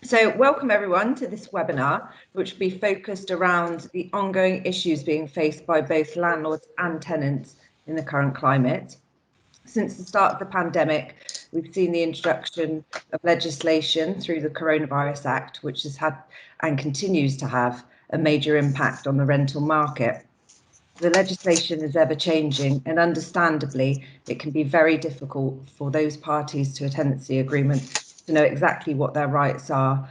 So welcome everyone to this webinar, which will be focused around the ongoing issues being faced by both landlords and tenants in the current climate. Since the start of the pandemic, we've seen the introduction of legislation through the Coronavirus Act, which has had and continues to have a major impact on the rental market. The legislation is ever changing, and understandably, it can be very difficult for those parties to a tenancy agreement to know exactly what their rights are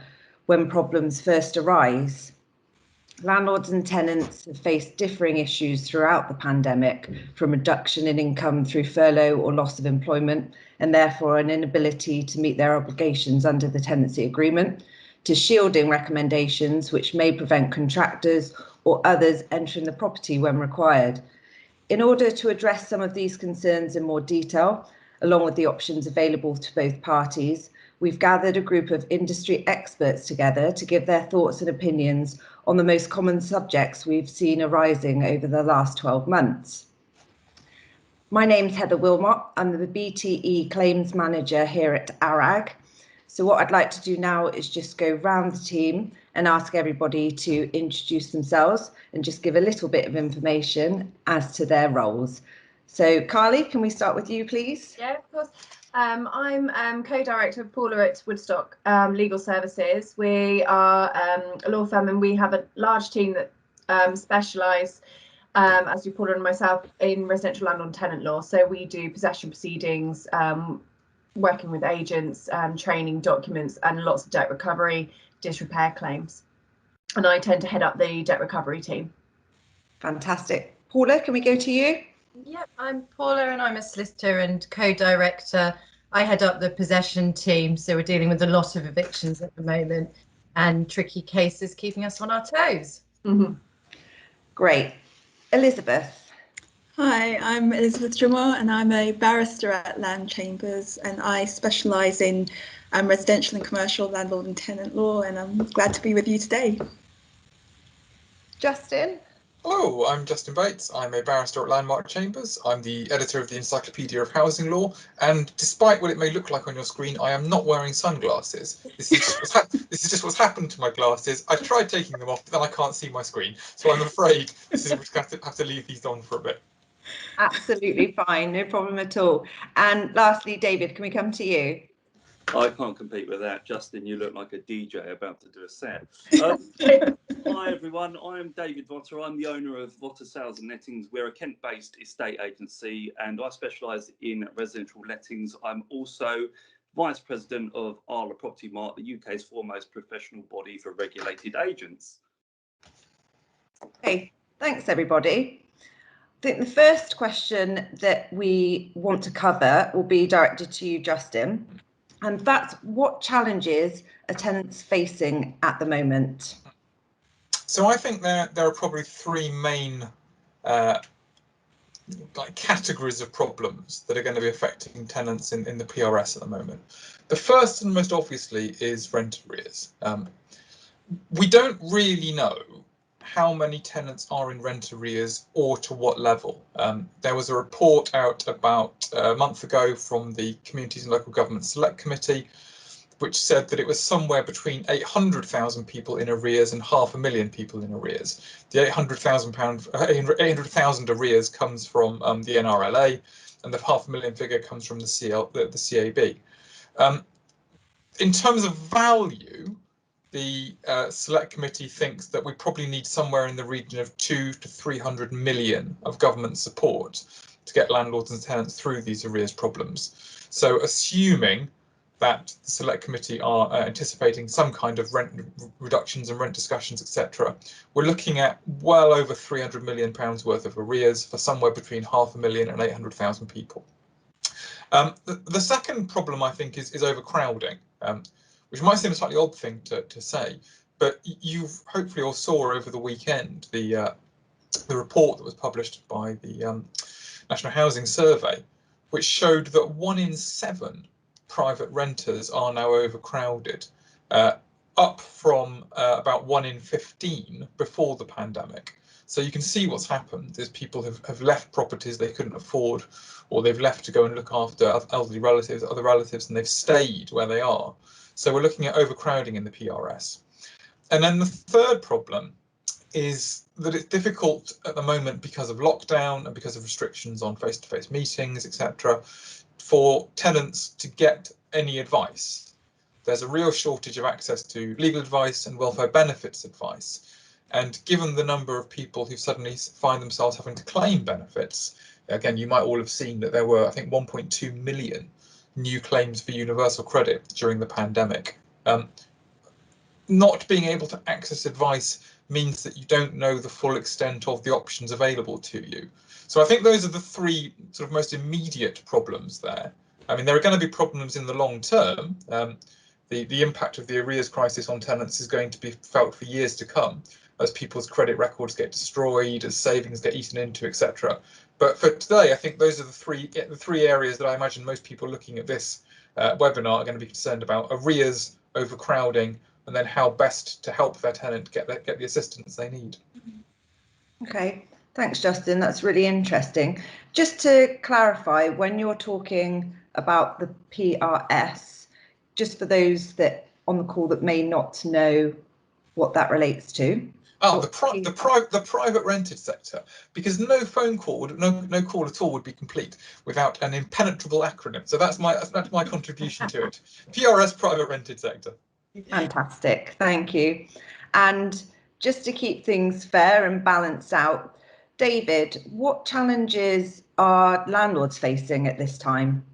when problems first arise. Landlords and tenants have faced differing issues throughout the pandemic, from reduction in income through furlough or loss of employment, and therefore an inability to meet their obligations under the tenancy agreement, to shielding recommendations which may prevent contractors or others entering the property when required. In order to address some of these concerns in more detail, along with the options available to both parties, we've gathered a group of industry experts together to give their thoughts and opinions on the most common subjects we've seen arising over the last 12 months. My name's Heather Wilmot. I'm the BTE Claims Manager here at ARAG. So what I'd like to do now is just go round the team and ask everybody to introduce themselves and just give a little bit of information as to their roles. So Carly, can we start with you, please? Yeah, of course. I'm co-director of Paula at Woodstock Legal Services. We are a law firm, and we have a large team that specialise, as do Paula and myself, in residential landlord and tenant law. So we do possession proceedings, working with agents, training documents, and lots of debt recovery, disrepair claims. And I tend to head up the debt recovery team. Fantastic. Paula, can we go to you? Yep, I'm Paula and I'm a solicitor and co-director. I head up the possession team, so we're dealing with a lot of evictions at the moment and tricky cases keeping us on our toes. Mm-hmm. Great. Elizabeth. Hi, I'm Elizabeth Drummore and I'm a barrister at Land Chambers, and I specialise in residential and commercial landlord and tenant law, and I'm glad to be with you today. Justin. Hello, I'm Justin Bates. I'm a barrister at Landmark Chambers. I'm the editor of the Encyclopedia of Housing Law, and despite what it may look like on your screen, I am not wearing sunglasses. This is just what's happened to my glasses. I tried taking them off, but then I can't see my screen, so I'm afraid this is we're going to have to leave these on for a bit. Absolutely fine, no problem at all. And lastly, David, can we come to you? I can't compete with that. Justin, you look like a DJ about to do a set. Hi everyone, I'm David Votter. I'm the owner of Votter Sales and Lettings. We're a Kent-based estate agency and I specialise in residential lettings. I'm also Vice President of Arla Property Mart, the UK's foremost professional body for regulated agents. Okay, thanks everybody. I think the first question that we want to cover will be directed to you, Justin. And that's, what challenges are tenants facing at the moment? So I think there are probably three main categories of problems that are going to be affecting tenants in the PRS at the moment. The first and most obviously is rent arrears. We don't really know how many tenants are in rent arrears or to what level. There was a report out about a month ago from the Communities and Local Government Select Committee, which said that it was somewhere between 800,000 people in arrears and 500,000 people in arrears. The 800,000 arrears comes from the NRLA, and the 500,000 figure comes from the CAB. In terms of value, the Select Committee thinks that we probably need somewhere in the region of 200 to 300 million of government support to get landlords and tenants through these arrears problems. So assuming that the Select Committee are anticipating some kind of rent reductions and rent discussions, etc., we're looking at well over £300 million worth of arrears for somewhere between 500,000 and 800,000 people. The second problem, I think, is overcrowding, which might seem a slightly odd thing to say, but you've hopefully all saw over the weekend the report that was published by the National Housing Survey, which showed that 1 in 7 private renters are now overcrowded, up from about 1 in 15 before the pandemic. So you can see what's happened is people have left properties they couldn't afford, or they've left to go and look after elderly relatives, other relatives, and they've stayed where they are. So we're looking at overcrowding in the PRS. And then the third problem is that it's difficult at the moment because of lockdown and because of restrictions on face-to-face meetings, etc., for tenants to get any advice. There's a real shortage of access to legal advice and welfare benefits advice. And given the number of people who suddenly find themselves having to claim benefits, again, you might all have seen that there were, I think, 1.2 million new claims for universal credit during the pandemic. Not being able to access advice means that you don't know the full extent of the options available to you. So I think those are the three sort of most immediate problems there. I mean, there are going to be problems in the long term. The impact of the arrears crisis on tenants is going to be felt for years to come, as people's credit records get destroyed, as savings get eaten into, etc. But for today, I think those are the three areas that I imagine most people looking at this webinar are going to be concerned about: arrears, overcrowding, and then how best to help their tenant get the assistance they need. Okay, thanks, Justin. That's really interesting. Just to clarify, when you're talking about the PRS, just for those that on the call that may not know what that relates to. Oh, the private rented sector, because no phone call no call at all would be complete without an impenetrable acronym. So that's my contribution to it. PRS, private rented sector. Fantastic, thank you. And just to keep things fair and balanced out, David, what challenges are landlords facing at this time?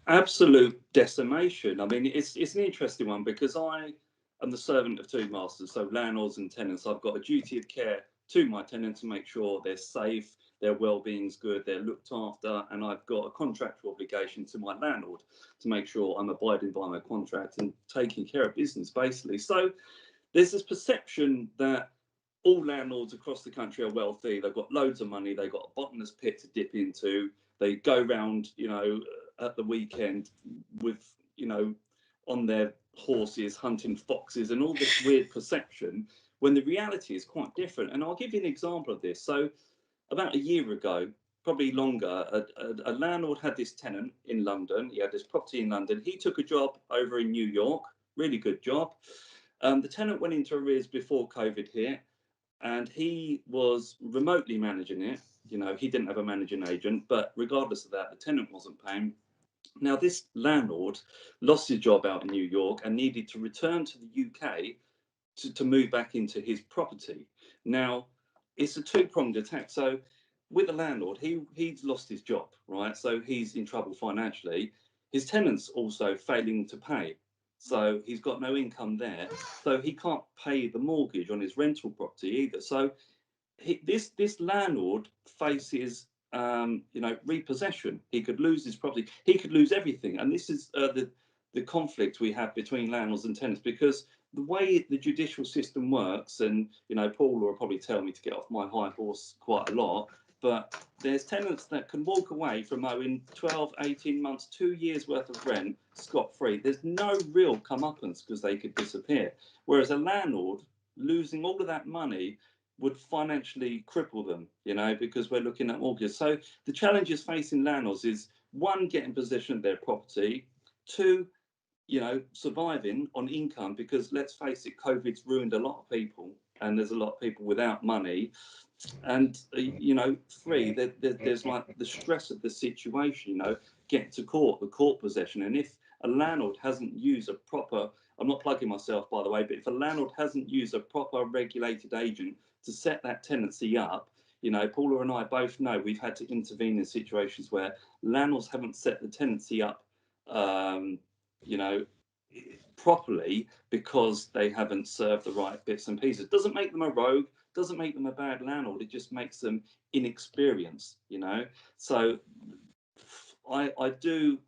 Absolute decimation. I mean, it's an interesting one, because I am the servant of two masters, so landlords and tenants. I've got a duty of care to my tenants to make sure they're safe, their well-being's good, they're looked after, and I've got a contractual obligation to my landlord to make sure I'm abiding by my contract and taking care of business, basically. So there's this perception that all landlords across the country are wealthy, they've got loads of money, they've got a bottomless pit to dip into, they go round, at the weekend with, on their horses hunting foxes, and all this weird perception, when the reality is quite different. And I'll give you an example of this. So about a year ago, probably longer, a landlord had this tenant in London. He had this property in London. He took a job over in New York, really good job. The tenant went into arrears before COVID hit, and he was remotely managing it. He didn't have a managing agent, but regardless of that, the tenant wasn't paying. Now, this landlord lost his job out in New York and needed to return to the UK to move back into his property. Now, it's a two-pronged attack. So with the landlord, he's lost his job, right? So he's in trouble financially. His tenant's also failing to pay. So he's got no income there. So he can't pay the mortgage on his rental property either. So this landlord faces repossession. He could lose his property. He could lose everything. And this is the conflict we have between landlords and tenants, because the way the judicial system works, and Paula will probably tell me to get off my high horse quite a lot, but there's tenants that can walk away from owing 12, 18 months, 2 years worth of rent scot-free. There's no real comeuppance because they could disappear. Whereas a landlord losing all of that money would financially cripple them, because we're looking at mortgages. So the challenges facing landlords is, one, getting possession of their property, two, surviving on income, because let's face it, COVID's ruined a lot of people, and there's a lot of people without money. And three, there's like the stress of the situation, getting to court, the court possession. And if a landlord hasn't used a proper, I'm not plugging myself by the way, but if a landlord hasn't used a proper regulated agent to set that tenancy up, Paula and I both know we've had to intervene in situations where landlords haven't set the tenancy up properly, because they haven't served the right bits and pieces. Doesn't make them a rogue, doesn't make them a bad landlord, it just makes them inexperienced, So I do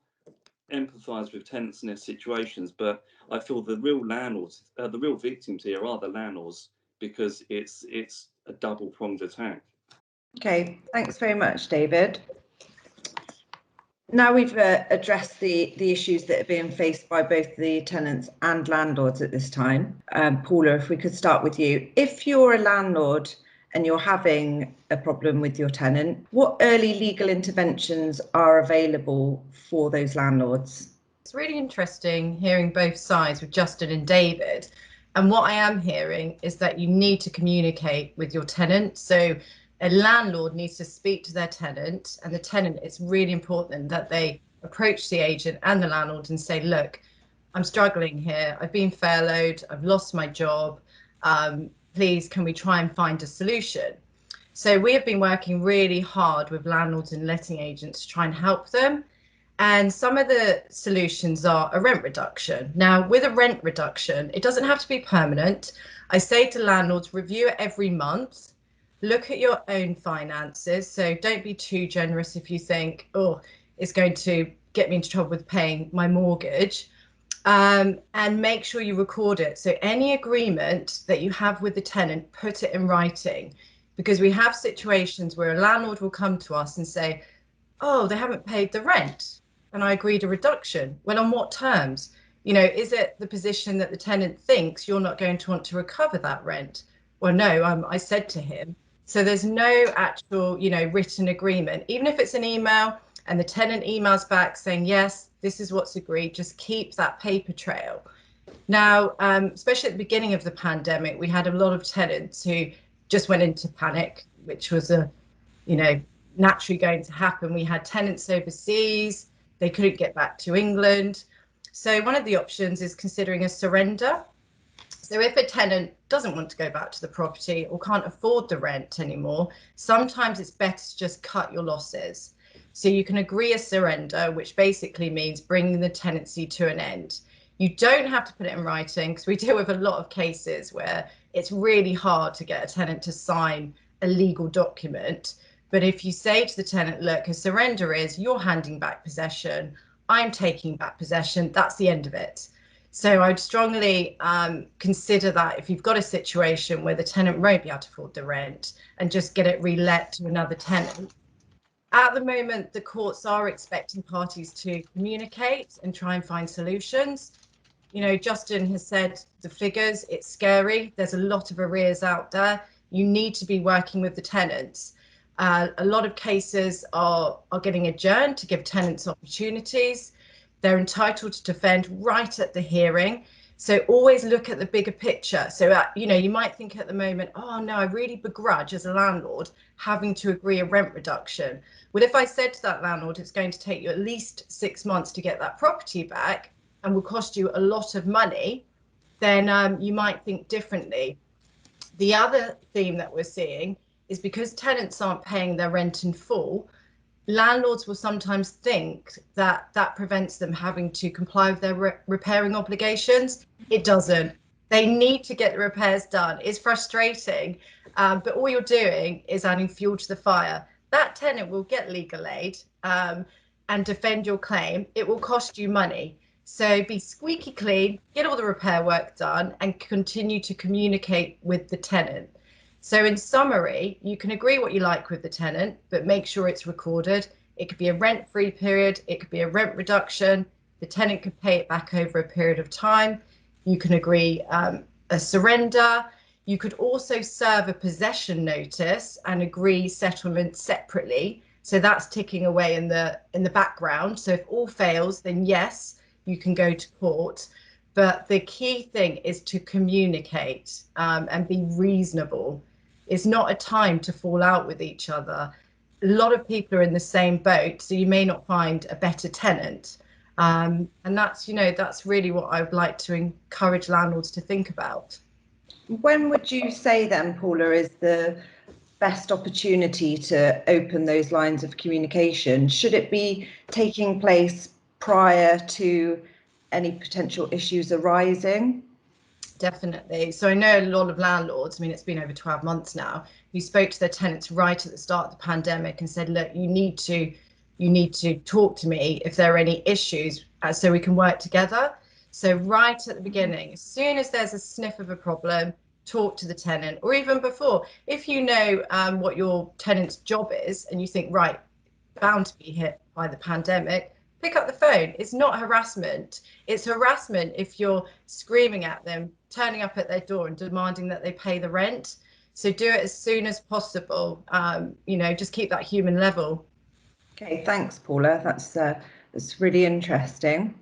empathise with tenants in their situations, but I feel the real landlords, the real victims here are the landlords, because it's a double-pronged attack. Okay, thanks very much, David. Now we've addressed the issues that are being faced by both the tenants and landlords at this time. Paula, if we could start with you. If you're a landlord and you're having a problem with your tenant, what early legal interventions are available for those landlords? It's really interesting hearing both sides with Justin and David. And what I am hearing is that you need to communicate with your tenant. So a landlord needs to speak to their tenant, and the tenant, it's really important that they approach the agent and the landlord and say, look, I'm struggling here. I've been furloughed. I've lost my job. Please, can we try and find a solution? So we have been working really hard with landlords and letting agents to try and help them. And some of the solutions are a rent reduction. Now, with a rent reduction, it doesn't have to be permanent. I say to landlords, review it every month. Look at your own finances. So don't be too generous if you think, oh, it's going to get me into trouble with paying my mortgage. And make sure you record it. So any agreement that you have with the tenant, put it in writing, because we have situations where a landlord will come to us and say, oh, they haven't paid the rent and I agreed a reduction. Well, on what terms? You know, is it the position that the tenant thinks you're not going to want to recover that rent? Well, no, I said to him. So there's no actual, you know, written agreement. Even if it's an email and the tenant emails back saying, yes, this is what's agreed, just keep that paper trail. Now, especially at the beginning of the pandemic, we had a lot of tenants who just went into panic, which was naturally going to happen. We had tenants overseas, they couldn't get back to England. So one of the options is considering a surrender. So if a tenant doesn't want to go back to the property or can't afford the rent anymore, sometimes it's better to just cut your losses. So you can agree a surrender, which basically means bringing the tenancy to an end. You don't have to put it in writing, because we deal with a lot of cases where it's really hard to get a tenant to sign a legal document. But if you say to the tenant, look, a surrender is you're handing back possession, I'm taking back possession, that's the end of it. So I'd strongly consider that if you've got a situation where the tenant won't be able to afford the rent, and just get it relet to another tenant. At the moment, the courts are expecting parties to communicate and try and find solutions. You know, Justin has said the figures, it's scary. There's a lot of arrears out there. You need to be working with the tenants. A lot of cases are getting adjourned to give tenants opportunities. They're entitled to defend right at the hearing. So always look at the bigger picture. So, you might think at the moment, oh no, I really begrudge as a landlord having to agree a rent reduction. Well, if I said to that landlord, it's going to take you at least 6 months to get that property back and will cost you a lot of money, then you might think differently. The other theme that we're seeing is because tenants aren't paying their rent in full, landlords will sometimes think that that prevents them having to comply with their repairing obligations. It doesn't. They need to get the repairs done. It's frustrating, but all you're doing is adding fuel to the fire. That tenant will get legal aid and defend your claim. It will cost you money. So be squeaky clean, get all the repair work done, and continue to communicate with the tenant. So in summary, you can agree what you like with the tenant, but make sure it's recorded. It could be a rent-free period, it could be a rent reduction, the tenant could pay it back over a period of time. You can agree a surrender. You could also serve a possession notice and agree settlement separately. So that's ticking away in the background. So if all fails, then yes, you can go to court. But the key thing is to communicate and be reasonable. It's not a time to fall out with each other. A lot of people are in the same boat, so you may not find a better tenant. And that's really what I would like to encourage landlords to think about. When would you say then, Paula, is the best opportunity to open those lines of communication? Should it be taking place prior to any potential issues arising? Definitely. So I know a lot of landlords, I mean, it's been over 12 months now, who spoke to their tenants right at the start of the pandemic and said, look, you need to talk to me if there are any issues so we can work together. So right at the beginning, as soon as there's a sniff of a problem, talk to the tenant, or even before, if you know what your tenant's job is and you think, right, bound to be hit by the pandemic, pick up the phone. It's not harassment. It's harassment if you're screaming at them, turning up at their door and demanding that they pay the rent. So do it as soon as possible. Just keep that human level. Okay, thanks, Paula. That's really interesting.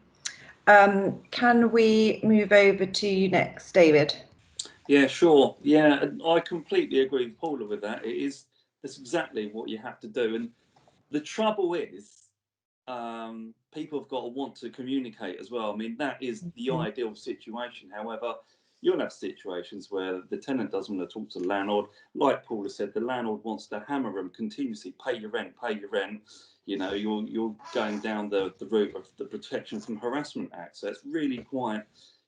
Can we move over to you next, David? Yeah, sure. Yeah, and I completely agree with Paula with that. That's exactly what you have to do. And the trouble is, people have got to want to communicate as well. I mean, that is the ideal situation. However, you'll have situations where the tenant doesn't want to talk to the landlord. Like Paula said, the landlord wants to hammer them continuously, pay your rent, pay your rent. You know, you're going down the route of the Protection from Harassment Act. So it's really quite,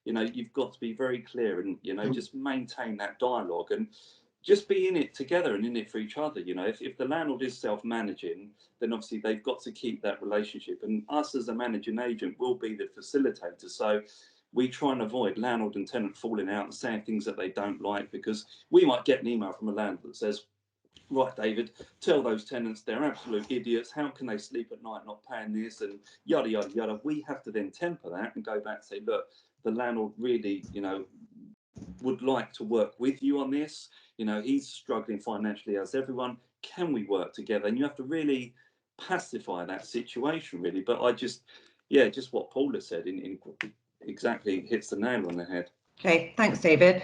you know, you've got to be very clear and, you know, just maintain that dialogue and just be in it together and in it for each other. You know, if the landlord is self-managing, then obviously they've got to keep that relationship. And us as a managing agent will be the facilitator. So we try and avoid landlord and tenant falling out and saying things that they don't like, because we might get an email from a landlord that says, right, David, tell those tenants they're absolute idiots. How can they sleep at night not paying this, and yada, yada, yada. We have to then temper that and go back and say, look, the landlord really, you know, would like to work with you on this. You know, he's struggling financially as everyone. Can we work together? And you have to really pacify that situation, really. But I just, yeah, just what Paula said in exactly hits the nail on the head. Okay, thanks, David.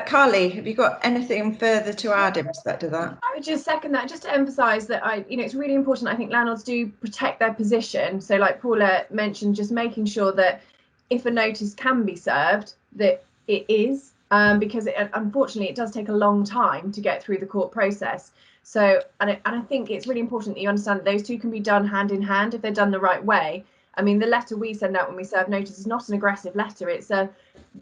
Carly, have you got anything further to add in respect to that? I would just second that, just to emphasise that it's really important. I think landlords do protect their position. So, like Paula mentioned, just making sure that if a notice can be served, that it is, because unfortunately it does take a long time to get through the court process. So, and I think it's really important that you understand that those two can be done hand in hand if they're done the right way. I mean, the letter we send out when we serve notice is not an aggressive letter. It's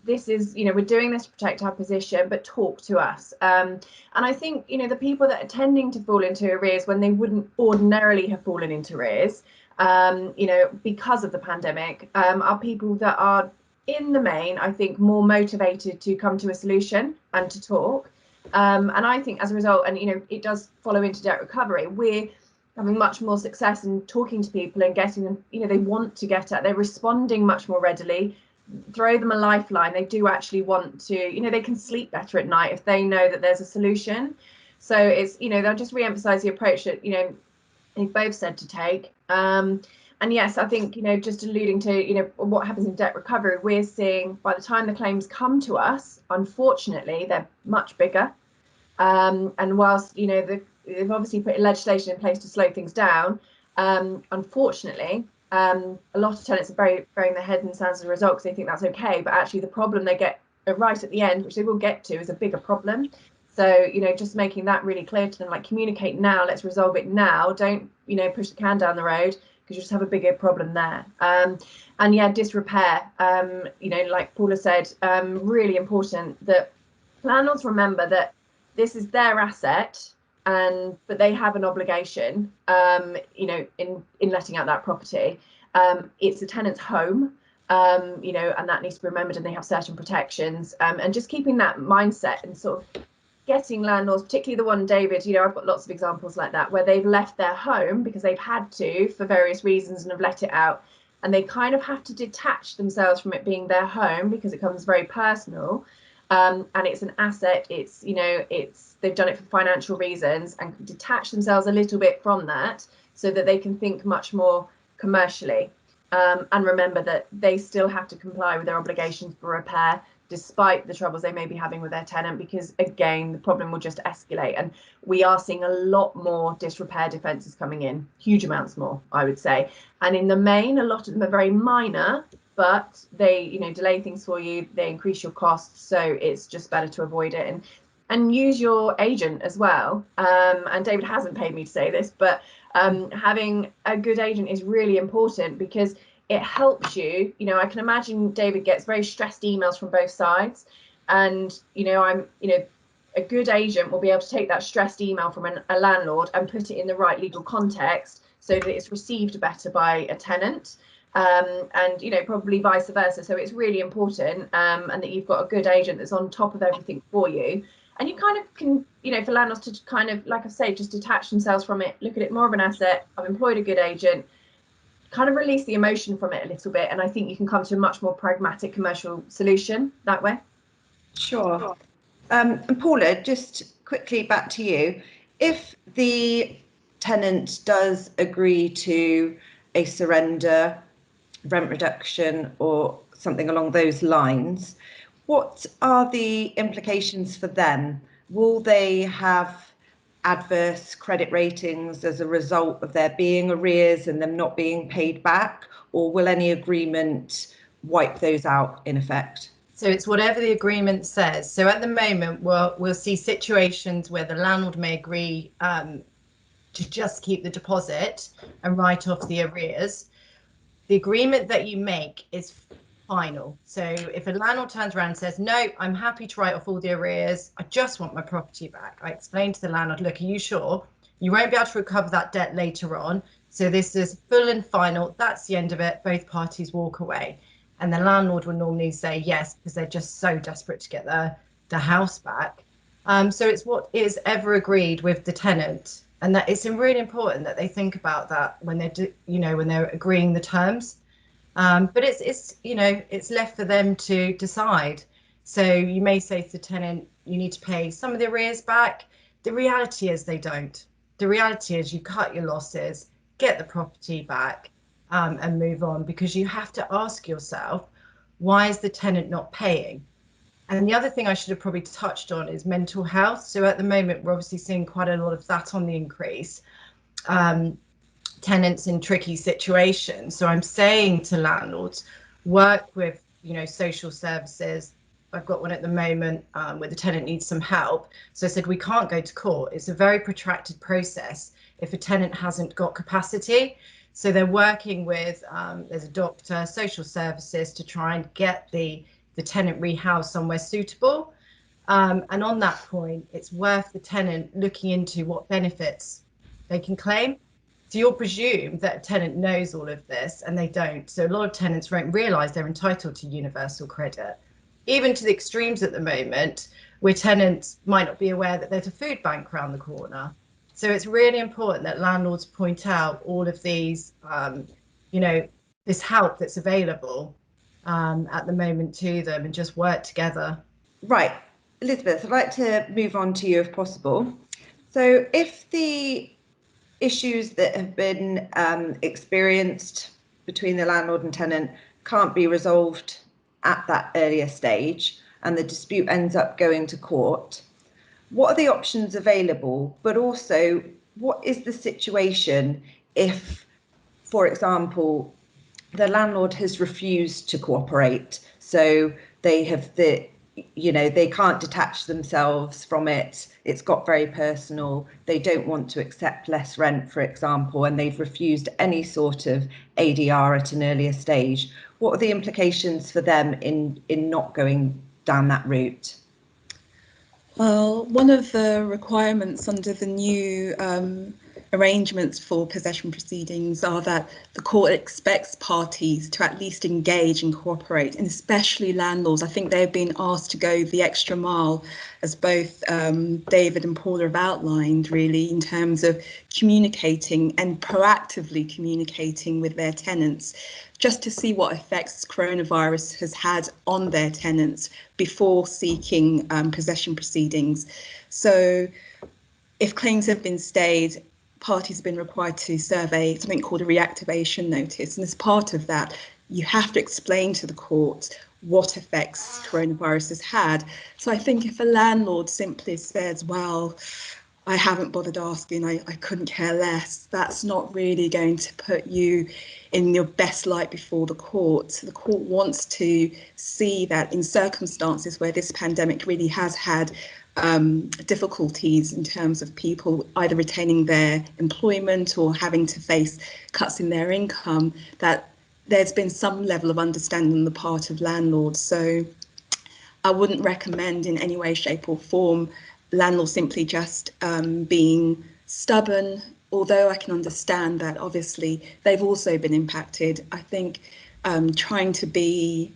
this is, you know, we're doing this to protect our position, but talk to us. And I think, you know, the people that are tending to fall into arrears when they wouldn't ordinarily have fallen into arrears, you know, because of the pandemic, are people that are, in the main, I think, more motivated to come to a solution and to talk. And I think as a result, and, you know, it does follow into debt recovery, we're having much more success in talking to people and getting them, you know, they want to get at, they're responding much more readily. Throw them a lifeline. They do actually want to, you know, they can sleep better at night if they know that there's a solution. So it's, you know, they'll just re-emphasize the approach that, you know, they've both said to take. And yes, I think, you know, just alluding to, you know, what happens in debt recovery, we're seeing by the time the claims come to us, unfortunately, they're much bigger. And whilst, you know, they've obviously put legislation in place to slow things down, unfortunately, a lot of tenants are burying their head in the sand as a result because they think that's okay, but actually the problem they get right at the end, which they will get to, is a bigger problem. So, you know, just making that really clear to them, like, communicate now, let's resolve it now, don't, you know, push the can down the road, because you just have a bigger problem there. And yeah, disrepair, you know, like Paula said, really important that landlords remember that this is their asset, but they have an obligation, you know, in letting out that property. It's a tenant's home, you know, and that needs to be remembered, and they have certain protections, and just keeping that mindset and sort of getting landlords, particularly the one, David, you know, I've got lots of examples like that, where they've left their home because they've had to for various reasons and have let it out, and they kind of have to detach themselves from it being their home because it becomes very personal. And it's an asset, it's, you know, they've done it for financial reasons, and detach themselves a little bit from that so that they can think much more commercially, and remember that they still have to comply with their obligations for repair despite the troubles they may be having with their tenant, because again, the problem will just escalate. And we are seeing a lot more disrepair defences coming in, huge amounts more, I would say. And in the main, a lot of them are very minor, but they, you know, delay things for you, they increase your costs, so it's just better to avoid it. And use your agent as well. And David hasn't paid me to say this, but having a good agent is really important, because it helps you. You know, I can imagine David gets very stressed emails from both sides, and, you know, a good agent will be able to take that stressed email from a landlord and put it in the right legal context so that it's received better by a tenant. And, you know, probably vice versa. So it's really important, and that you've got a good agent that's on top of everything for you. And you kind of can, you know, for landlords to kind of, like I say, just detach themselves from it, look at it more of an asset. I've employed a good agent, kind of release the emotion from it a little bit. And I think you can come to a much more pragmatic commercial solution that way. Sure. And Paula, just quickly back to you. If the tenant does agree to a surrender, rent reduction, or something along those lines. What are the implications for them? Will they have adverse credit ratings as a result of there being arrears and them not being paid back, or will any agreement wipe those out in effect? So it's whatever the agreement says. So at the moment, we'll see situations where the landlord may agree to just keep the deposit and write off the arrears. The agreement that you make is final. So if a landlord turns around and says, no, I'm happy to write off all the arrears, I just want my property back, I explain to the landlord, look, are you sure? You won't be able to recover that debt later on. So this is full and final. That's the end of it. Both parties walk away. And the landlord will normally say yes, because they're just so desperate to get the house back. So it's what is ever agreed with the tenant. And that it's really important that they think about that when they're, when they're agreeing the terms. But it's left for them to decide. So you may say to the tenant, you need to pay some of the arrears back. The reality is they don't. The reality is you cut your losses, get the property back, and move on, because you have to ask yourself, why is the tenant not paying? And the other thing I should have probably touched on is mental health. So at the moment, we're obviously seeing quite a lot of that on the increase. Tenants in tricky situations. So I'm saying to landlords, work with, social services. I've got one at the moment where the tenant needs some help. So I said, we can't go to court. It's a very protracted process if a tenant hasn't got capacity. So they're working with, there's a doctor, social services, to try and get the tenant rehoused somewhere suitable. And on that point, it's worth the tenant looking into what benefits they can claim. So you'll presume that a tenant knows all of this, and they don't. So a lot of tenants won't realise they're entitled to universal credit, even to the extremes at the moment, where tenants might not be aware that there's a food bank around the corner. So it's really important that landlords point out all of these, this help that's available at the moment to them, and just work together. Right, Elizabeth, I'd like to move on to you if possible. So if the issues that have been experienced between the landlord and tenant can't be resolved at that earlier stage, and the dispute ends up going to court, what are the options available? But also, what is the situation if, for example, the landlord has refused to cooperate? So they can't detach themselves from it. It's got very personal. They don't want to accept less rent, for example, and they've refused any sort of ADR at an earlier stage. What are the implications for them in not going down that route? Well, one of the requirements under the new arrangements for possession proceedings are that the court expects parties to at least engage and cooperate, and especially landlords. I think they've been asked to go the extra mile, as both David and Paula have outlined, really, in terms of communicating and proactively communicating with their tenants, just to see what effects coronavirus has had on their tenants before seeking possession proceedings. So if claims have been stayed, parties have been required to survey something called a reactivation notice. And as part of that, you have to explain to the court what effects coronavirus has had. So I think if a landlord simply says, well, I haven't bothered asking, I couldn't care less, that's not really going to put you in your best light before the court. The court wants to see that in circumstances where this pandemic really has had difficulties in terms of people either retaining their employment or having to face cuts in their income, that there's been some level of understanding on the part of landlords. So I wouldn't recommend in any way, shape or form landlords simply just being stubborn, although I can understand that obviously they've also been impacted. I think trying to be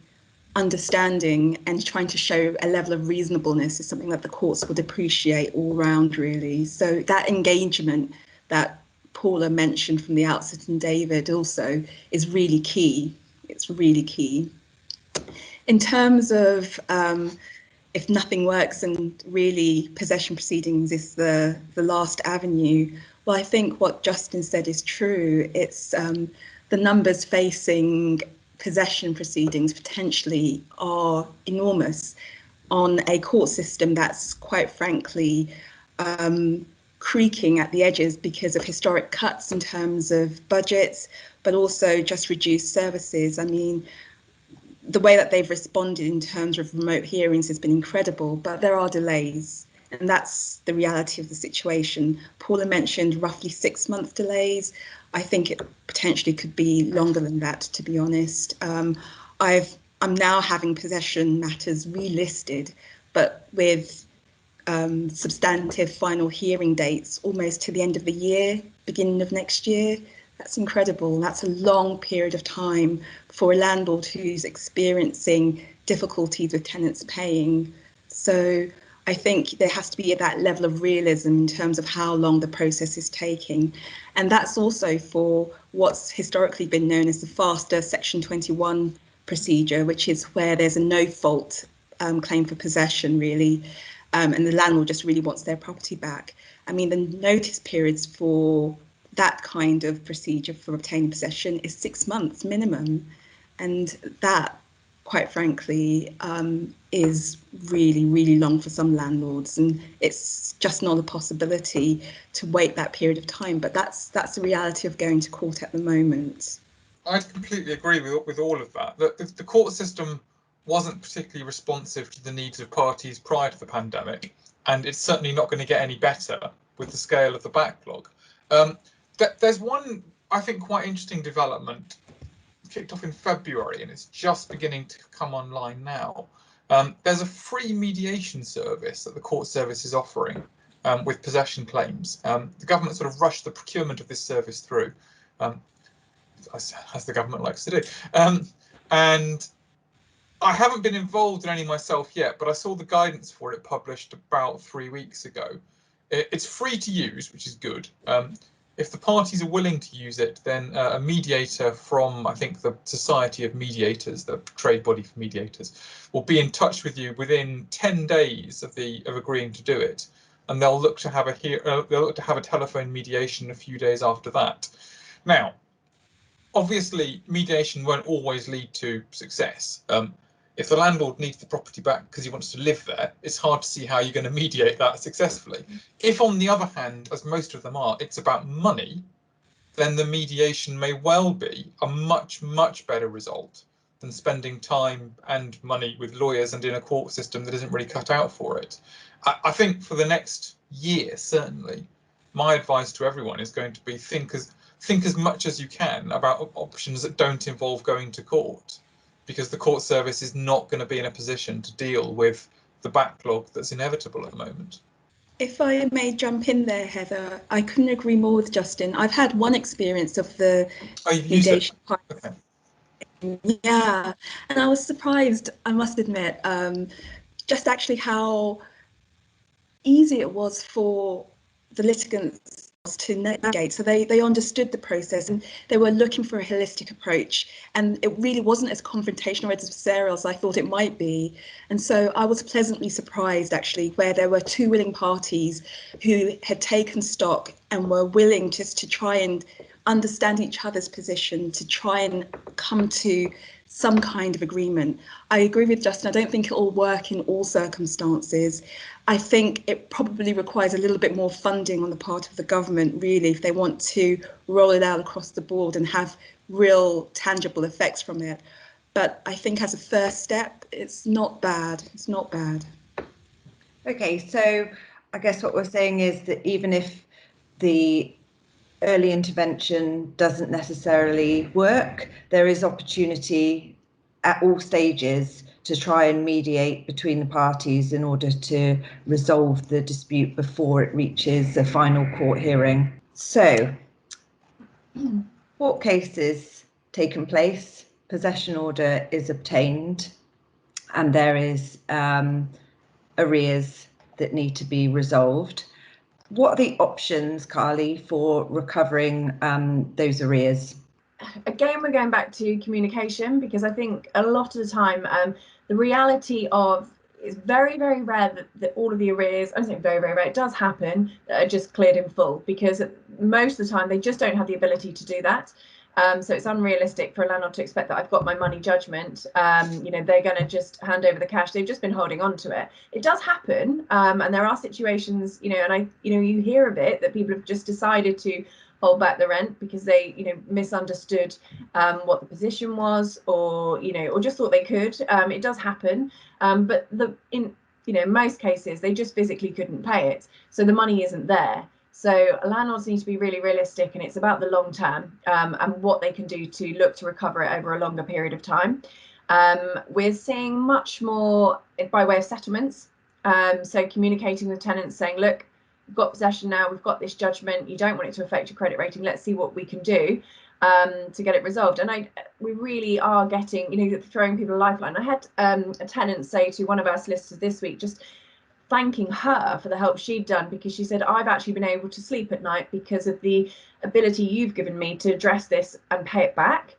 understanding and trying to show a level of reasonableness is something that the courts would appreciate all round, really. So that engagement that Paula mentioned from the outset, and David also, is really key. It's really key. In terms of if nothing works and really possession proceedings is the last avenue, well, I think what Justin said is true. It's the numbers facing possession proceedings potentially are enormous on a court system that's quite frankly creaking at the edges because of historic cuts in terms of budgets, but also just reduced services. I mean, the way that they've responded in terms of remote hearings has been incredible, but there are delays, and that's the reality of the situation. Paula mentioned roughly 6-month delays. I think it potentially could be longer than that, to be honest. I'm now having possession matters relisted, but with substantive final hearing dates almost to the end of the year, beginning of next year. That's incredible. That's a long period of time for a landlord who's experiencing difficulties with tenants paying. So I think there has to be that level of realism in terms of how long the process is taking. And that's also for what's historically been known as the faster Section 21 procedure, which is where there's a no-fault claim for possession, really. And the landlord just really wants their property back. I mean, the notice periods for that kind of procedure for obtaining possession is 6 months minimum. And that, quite frankly, is really, really long for some landlords. And it's just not a possibility to wait that period of time. But that's the reality of going to court at the moment. I completely agree with all of that. The court system wasn't particularly responsive to the needs of parties prior to the pandemic, and it's certainly not going to get any better with the scale of the backlog. There's one, I think, quite interesting development kicked off in February, and it's just beginning to come online now. There's a free mediation service that the court service is offering with possession claims. The government sort of rushed the procurement of this service through, as the government likes to do. And I haven't been involved in any myself yet, but I saw the guidance for it published about 3 weeks ago. It's free to use, which is good. If the parties are willing to use it, then a mediator from, I think, the Society of Mediators, the trade body for mediators, will be in touch with you within 10 days of agreeing to do it, and they'll look to have a telephone mediation a few days after that. Now, obviously, mediation won't always lead to success. If the landlord needs the property back because he wants to live there, it's hard to see how you're going to mediate that successfully. If, on the other hand, as most of them are, it's about money, then the mediation may well be a much, much better result than spending time and money with lawyers and in a court system that isn't really cut out for it. I think for the next year, certainly, my advice to everyone is going to be think as much as you can about options that don't involve going to court, because the court service is not going to be in a position to deal with the backlog that's inevitable at the moment. If I may jump in there, Heather, I couldn't agree more with Justin. I've had one experience of the mediation part. Okay. Yeah, and I was surprised, I must admit, just actually how easy it was for the litigants to navigate. So they understood the process and they were looking for a holistic approach, and it really wasn't as confrontational or as adversarial as I thought it might be. And so I was pleasantly surprised, actually, where there were two willing parties who had taken stock and were willing just to try and understand each other's position, to try and come to some kind of agreement. I agree with Justin. I don't think it will work in all circumstances. I think it probably requires a little bit more funding on the part of the government, really, if they want to roll it out across the board and have real tangible effects from it. But I think as a first step, it's not bad. It's not bad. Okay, so I guess what we're saying is that even if the early intervention doesn't necessarily work, there is opportunity at all stages to try and mediate between the parties in order to resolve the dispute before it reaches a final court hearing. So, court cases taken place, possession order is obtained, and there is arrears that need to be resolved. What are the options, Carly, for recovering those arrears? Again, we're going back to communication, because I think a lot of the time the reality of it's very, very rare that all of the arrears, I think very, very rare, it does happen, that are just cleared in full, because most of the time they just don't have the ability to do that. So it's unrealistic for a landlord to expect that I've got my money judgment. You know, they're going to just hand over the cash. They've just been holding on to it. It does happen, and there are situations, you know, and you hear of it, that people have just decided to hold back the rent because they, you know, misunderstood what the position was, or, you know, or just thought they could. It does happen, but in most cases they just physically couldn't pay it, so the money isn't there. So landlords need to be really realistic, and it's about the long term, and what they can do to look to recover it over a longer period of time. We're seeing much more by way of settlements, so communicating with tenants saying, look, we've got possession now, we've got this judgment, you don't want it to affect your credit rating, let's see what we can do to get it resolved. And we really are getting, you know, throwing people a lifeline. I had a tenant say to one of our solicitors this week, just thanking her for the help she'd done, because she said, I've actually been able to sleep at night because of the ability you've given me to address this and pay it back.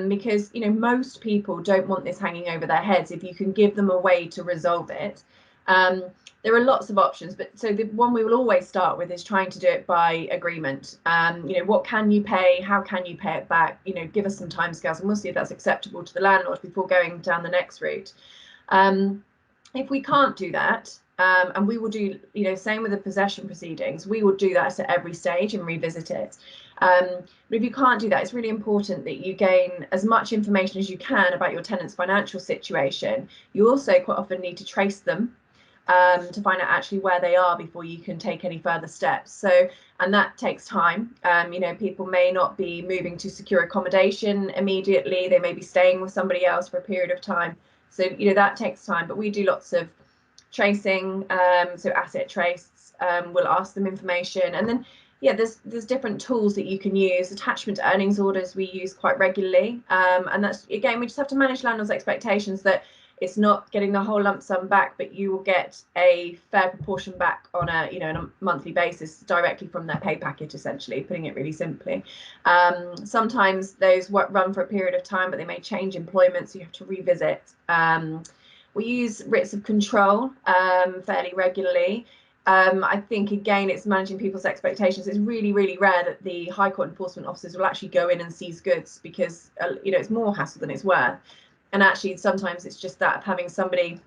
Because, you know, most people don't want this hanging over their heads if you can give them a way to resolve it. There are lots of options, but so the one we will always start with is trying to do it by agreement. You know, what can you pay? How can you pay it back? You know, give us some timescales, and we'll see if that's acceptable to the landlord before going down the next route. If we can't do that, and we will do, you know, same with the possession proceedings, we will do that at every stage and revisit it. But if you can't do that, it's really important that you gain as much information as you can about your tenant's financial situation. You also quite often need to trace them to find out actually where they are before you can take any further steps. So, and that takes time. You know, people may not be moving to secure accommodation immediately. They may be staying with somebody else for a period of time. So, you know, that takes time, but we do lots of tracing, so asset trace, we'll ask them information, and then yeah, there's different tools that you can use. Attachment to earnings orders we use quite regularly, and that's, again, we just have to manage landlords' expectations that it's not getting the whole lump sum back, but you will get a fair proportion back on a, you know, on a monthly basis directly from their pay packet, essentially, putting it really simply. Sometimes those run for a period of time, but they may change employment, so you have to revisit. We use writs of control fairly regularly. I think, again, it's managing people's expectations. It's really, really rare that the High Court enforcement officers will actually go in and seize goods, because, you know, it's more hassle than it's worth. And actually, sometimes it's just that of having somebody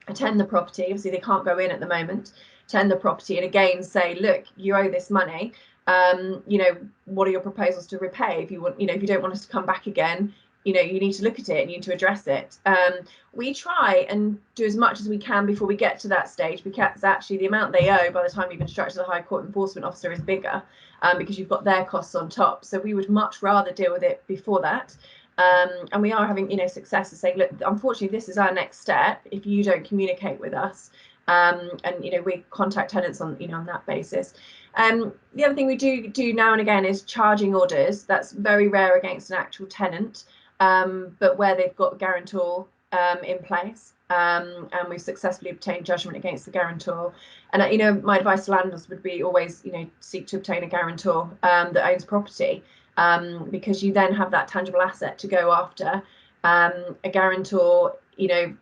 attend the property. Obviously, they can't go in at the moment, attend the property, and again say, look, you owe this money. You know, what are your proposals to repay? If you want, you know, if you don't want us to come back again, you know, you need to look at it and you need to address it. We try and do as much as we can before we get to that stage, because actually the amount they owe by the time you've instructed the High Court enforcement officer is bigger, because you've got their costs on top. So we would much rather deal with it before that. And we are having, you know, success of saying, look, unfortunately, this is our next step if you don't communicate with us. And, you know, we contact tenants on, you know, on that basis. The other thing we do now and again is charging orders. That's very rare against an actual tenant, but where they've got a guarantor in place, and we've successfully obtained judgment against the guarantor. And, you know, my advice to landlords would be always, you know, seek to obtain a guarantor that owns property, because you then have that tangible asset to go after. A guarantor, you know,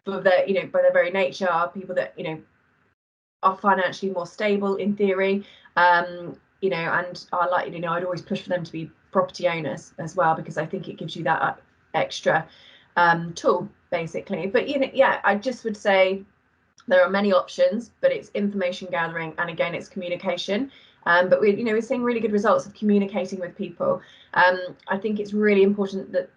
for their, you know, by their very nature, are people that, you know, are financially more stable in theory, you know, and are likely, you know, I'd always push for them to be property owners as well, because I think it gives you that extra tool, basically. But, you know, yeah, I just would say there are many options, but it's information gathering, and again, it's communication. But we, you know, we're seeing really good results of communicating with people. I think it's really important that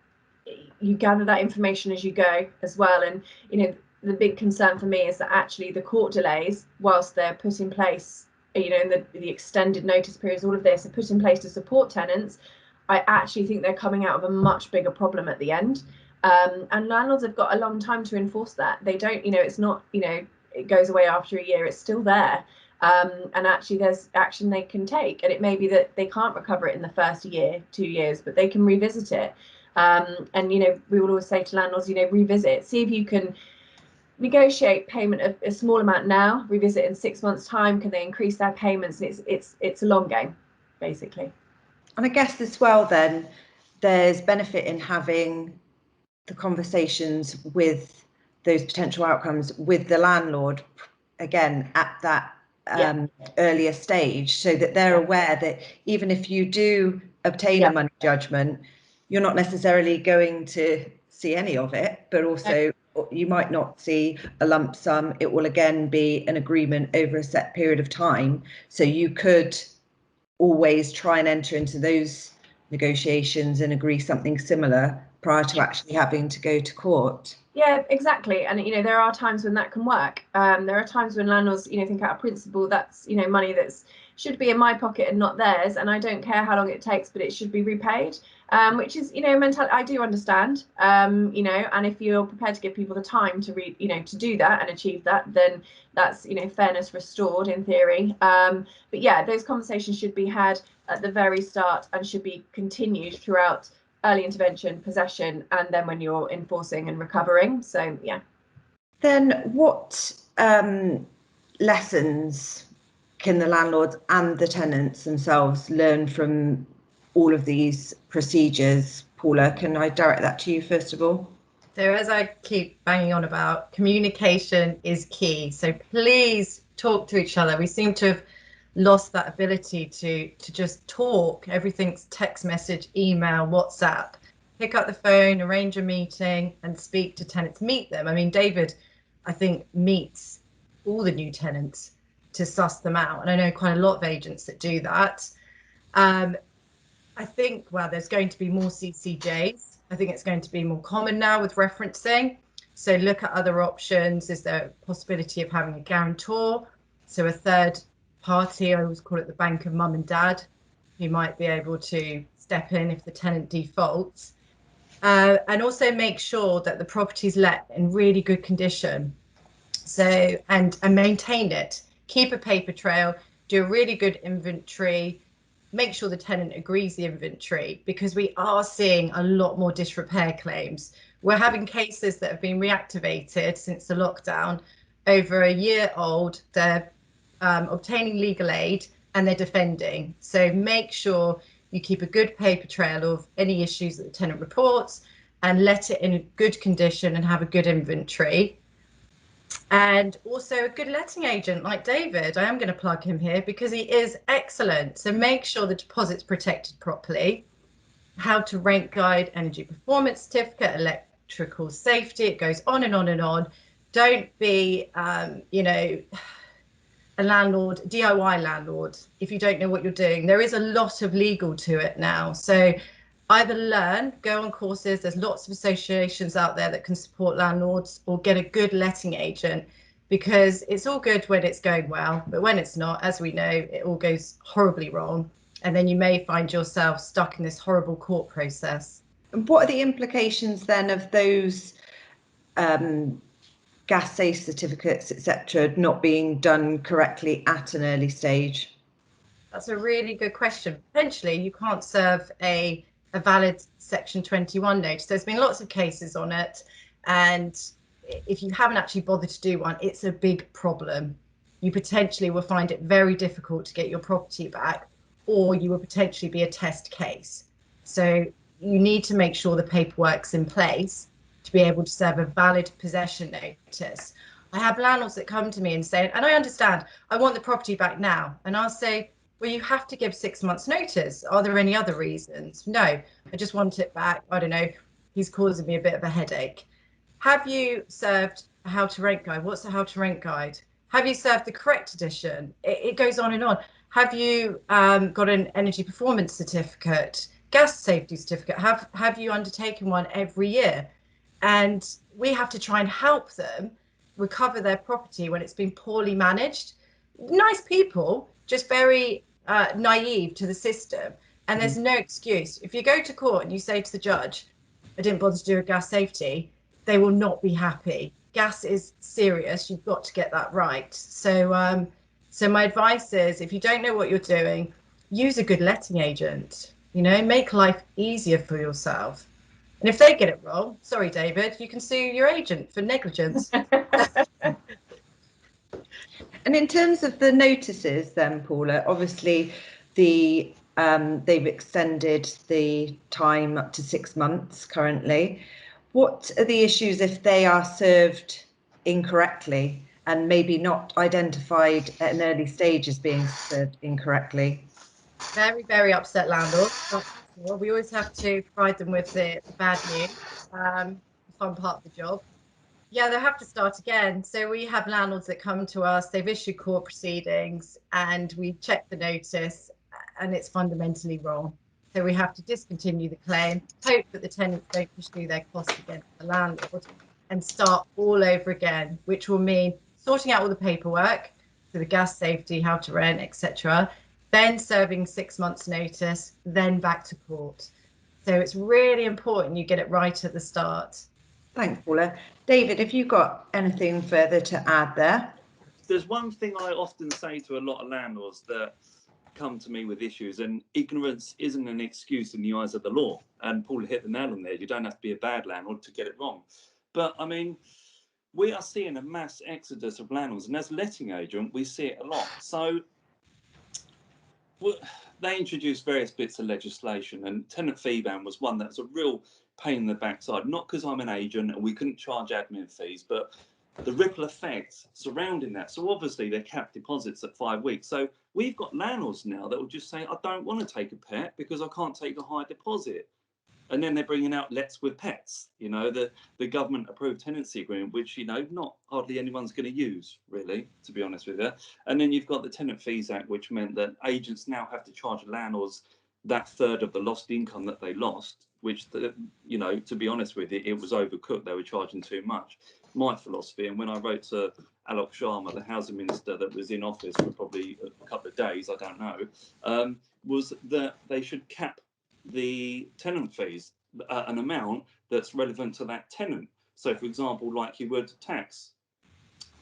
you gather that information as you go as well. And, you know, the big concern for me is that actually the court delays, whilst they're put in place, you know, in the extended notice periods, all of this are put in place to support tenants. I actually think they're coming out of a much bigger problem at the end. And landlords have got a long time to enforce that. They don't, you know, it's not, you know, it goes away after a year, it's still there. And actually there's action they can take, and it may be that they can't recover it in the first year, 2 years, but they can revisit it. And, you know, we will always say to landlords, you know, revisit, see if you can negotiate payment of a small amount now, revisit in 6 months' time, can they increase their payments? It's a long game, basically. And I guess as well, then there's benefit in having the conversations with those potential outcomes with the landlord, again, at that earlier stage, so that they're aware that even if you do obtain a money judgment, you're not necessarily going to see any of it, but also you might not see a lump sum. It will again be an agreement over a set period of time. So you could always try and enter into those negotiations and agree something similar prior to actually having to go to court. Yeah, exactly. And, you know, there are times when that can work. There are times when landlords, you know, think out of principle, that's, you know, money that's should be in my pocket and not theirs. And I don't care how long it takes, but it should be repaid, which is, you know, mentality I do understand, you know, and if you're prepared to give people the time to to do that and achieve that, then that's, you know, fairness restored in theory. But yeah, those conversations should be had at the very start and should be continued throughout early intervention, possession, and then when you're enforcing and recovering. So yeah. Then what lessons can the landlords and the tenants themselves learn from all of these procedures? Paula, can I direct that to you first of all? So as I keep banging on about, communication is key. So please talk to each other. We seem to have lost that ability to just talk. Everything's text message, email, WhatsApp. Pick up the phone, arrange a meeting and speak to tenants, meet them. I mean, David, I think, meets all the new tenants to suss them out. And I know quite a lot of agents that do that. I think, well, there's going to be more CCJs. I think it's going to be more common now with referencing. So look at other options. Is there a possibility of having a guarantor? So a third party, I always call it the bank of mum and dad, who might be able to step in if the tenant defaults. And also make sure that the property's let in really good condition. So, and maintain it. Keep a paper trail, do a really good inventory, make sure the tenant agrees the inventory, because we are seeing a lot more disrepair claims. We're having cases that have been reactivated since the lockdown, over a year old. They're obtaining legal aid and they're defending. So make sure you keep a good paper trail of any issues that the tenant reports and let it in a good condition and have a good inventory. And also a good letting agent like David. I am going to plug him here because he is excellent. So make sure the deposit's protected properly. How to rent guide, energy performance certificate, electrical safety. It goes on and on and on. Don't be, you know, a landlord, DIY landlord, if you don't know what you're doing. There is a lot of legal to it now. So either learn, go on courses. There's lots of associations out there that can support landlords, or get a good letting agent, because it's all good when it's going well, but when it's not, as we know, it all goes horribly wrong. And then you may find yourself stuck in this horrible court process. And what are the implications then of those gas safe certificates, etc., not being done correctly at an early stage? That's a really good question. Potentially, you can't serve a valid Section 21 notice. There's been lots of cases on it, and if you haven't actually bothered to do one, it's a big problem. You potentially will find it very difficult to get your property back, or you will potentially be a test case. So you need to make sure the paperwork's in place to be able to serve a valid possession notice. I have landlords that come to me and say, and I understand, I want the property back now. And I'll say, well, you have to give 6 months notice. Are there any other reasons? No, I just want it back. I don't know. He's causing me a bit of a headache. Have you served a how to rent guide? What's a how to rent guide? Have you served the correct edition? It goes on and on. Have you got an energy performance certificate, gas safety certificate? Have you undertaken one every year? And we have to try and help them recover their property when it's been poorly managed. Nice people, just very naive to the system. And there's no excuse. If you go to court and you say to the judge, I didn't bother to do a gas safety, they will not be happy. Gas is serious. You've got to get that right. So, so my advice is, if you don't know what you're doing, use a good letting agent. You know, make life easier for yourself. And if they get it wrong, sorry, David, you can sue your agent for negligence. And in terms of the notices then, Paula, obviously they've extended the time up to 6 months currently. What are the issues if they are served incorrectly and maybe not identified at an early stage as being served incorrectly? very, very upset landlords. But well, we always have to provide them with the bad news, the fun part of the job. Yeah, they have to start again. So we have landlords that come to us, they've issued court proceedings, and we check the notice, and it's fundamentally wrong. So we have to discontinue the claim, hope that the tenants don't pursue their costs against the landlord, and start all over again, which will mean sorting out all the paperwork, so the gas safety, how to rent, etc., then serving 6 months notice, then back to court. So it's really important you get it right at the start. Thanks, Paula. David, have you got anything further to add there? There's one thing I often say to a lot of landlords that come to me with issues, and ignorance isn't an excuse in the eyes of the law. And Paul hit the nail on there. You don't have to be a bad landlord to get it wrong. But I mean, we are seeing a mass exodus of landlords, and as a letting agent, we see it a lot. So they introduced various bits of legislation, and Tenant Fee Ban was one that's a real pain in the backside. Not because I'm an agent and we couldn't charge admin fees, but the ripple effects surrounding that. So obviously they're capped deposits at 5 weeks. So we've got landlords now that will just say, I don't want to take a pet because I can't take a high deposit. And then they're bringing out Let's with Pets, you know, the government approved tenancy agreement, which, you know, not hardly anyone's going to use, really, to be honest with you. And then you've got the Tenant Fees Act, which meant that agents now have to charge landlords that third of the lost income that they lost, which, you know, to be honest with you, it was overcooked. They were charging too much. My philosophy, and when I wrote to Alok Sharma, the housing minister that was in office for probably a couple of days, I don't know, was that they should cap the tenant fees an amount that's relevant to that tenant. So, for example, like you would tax.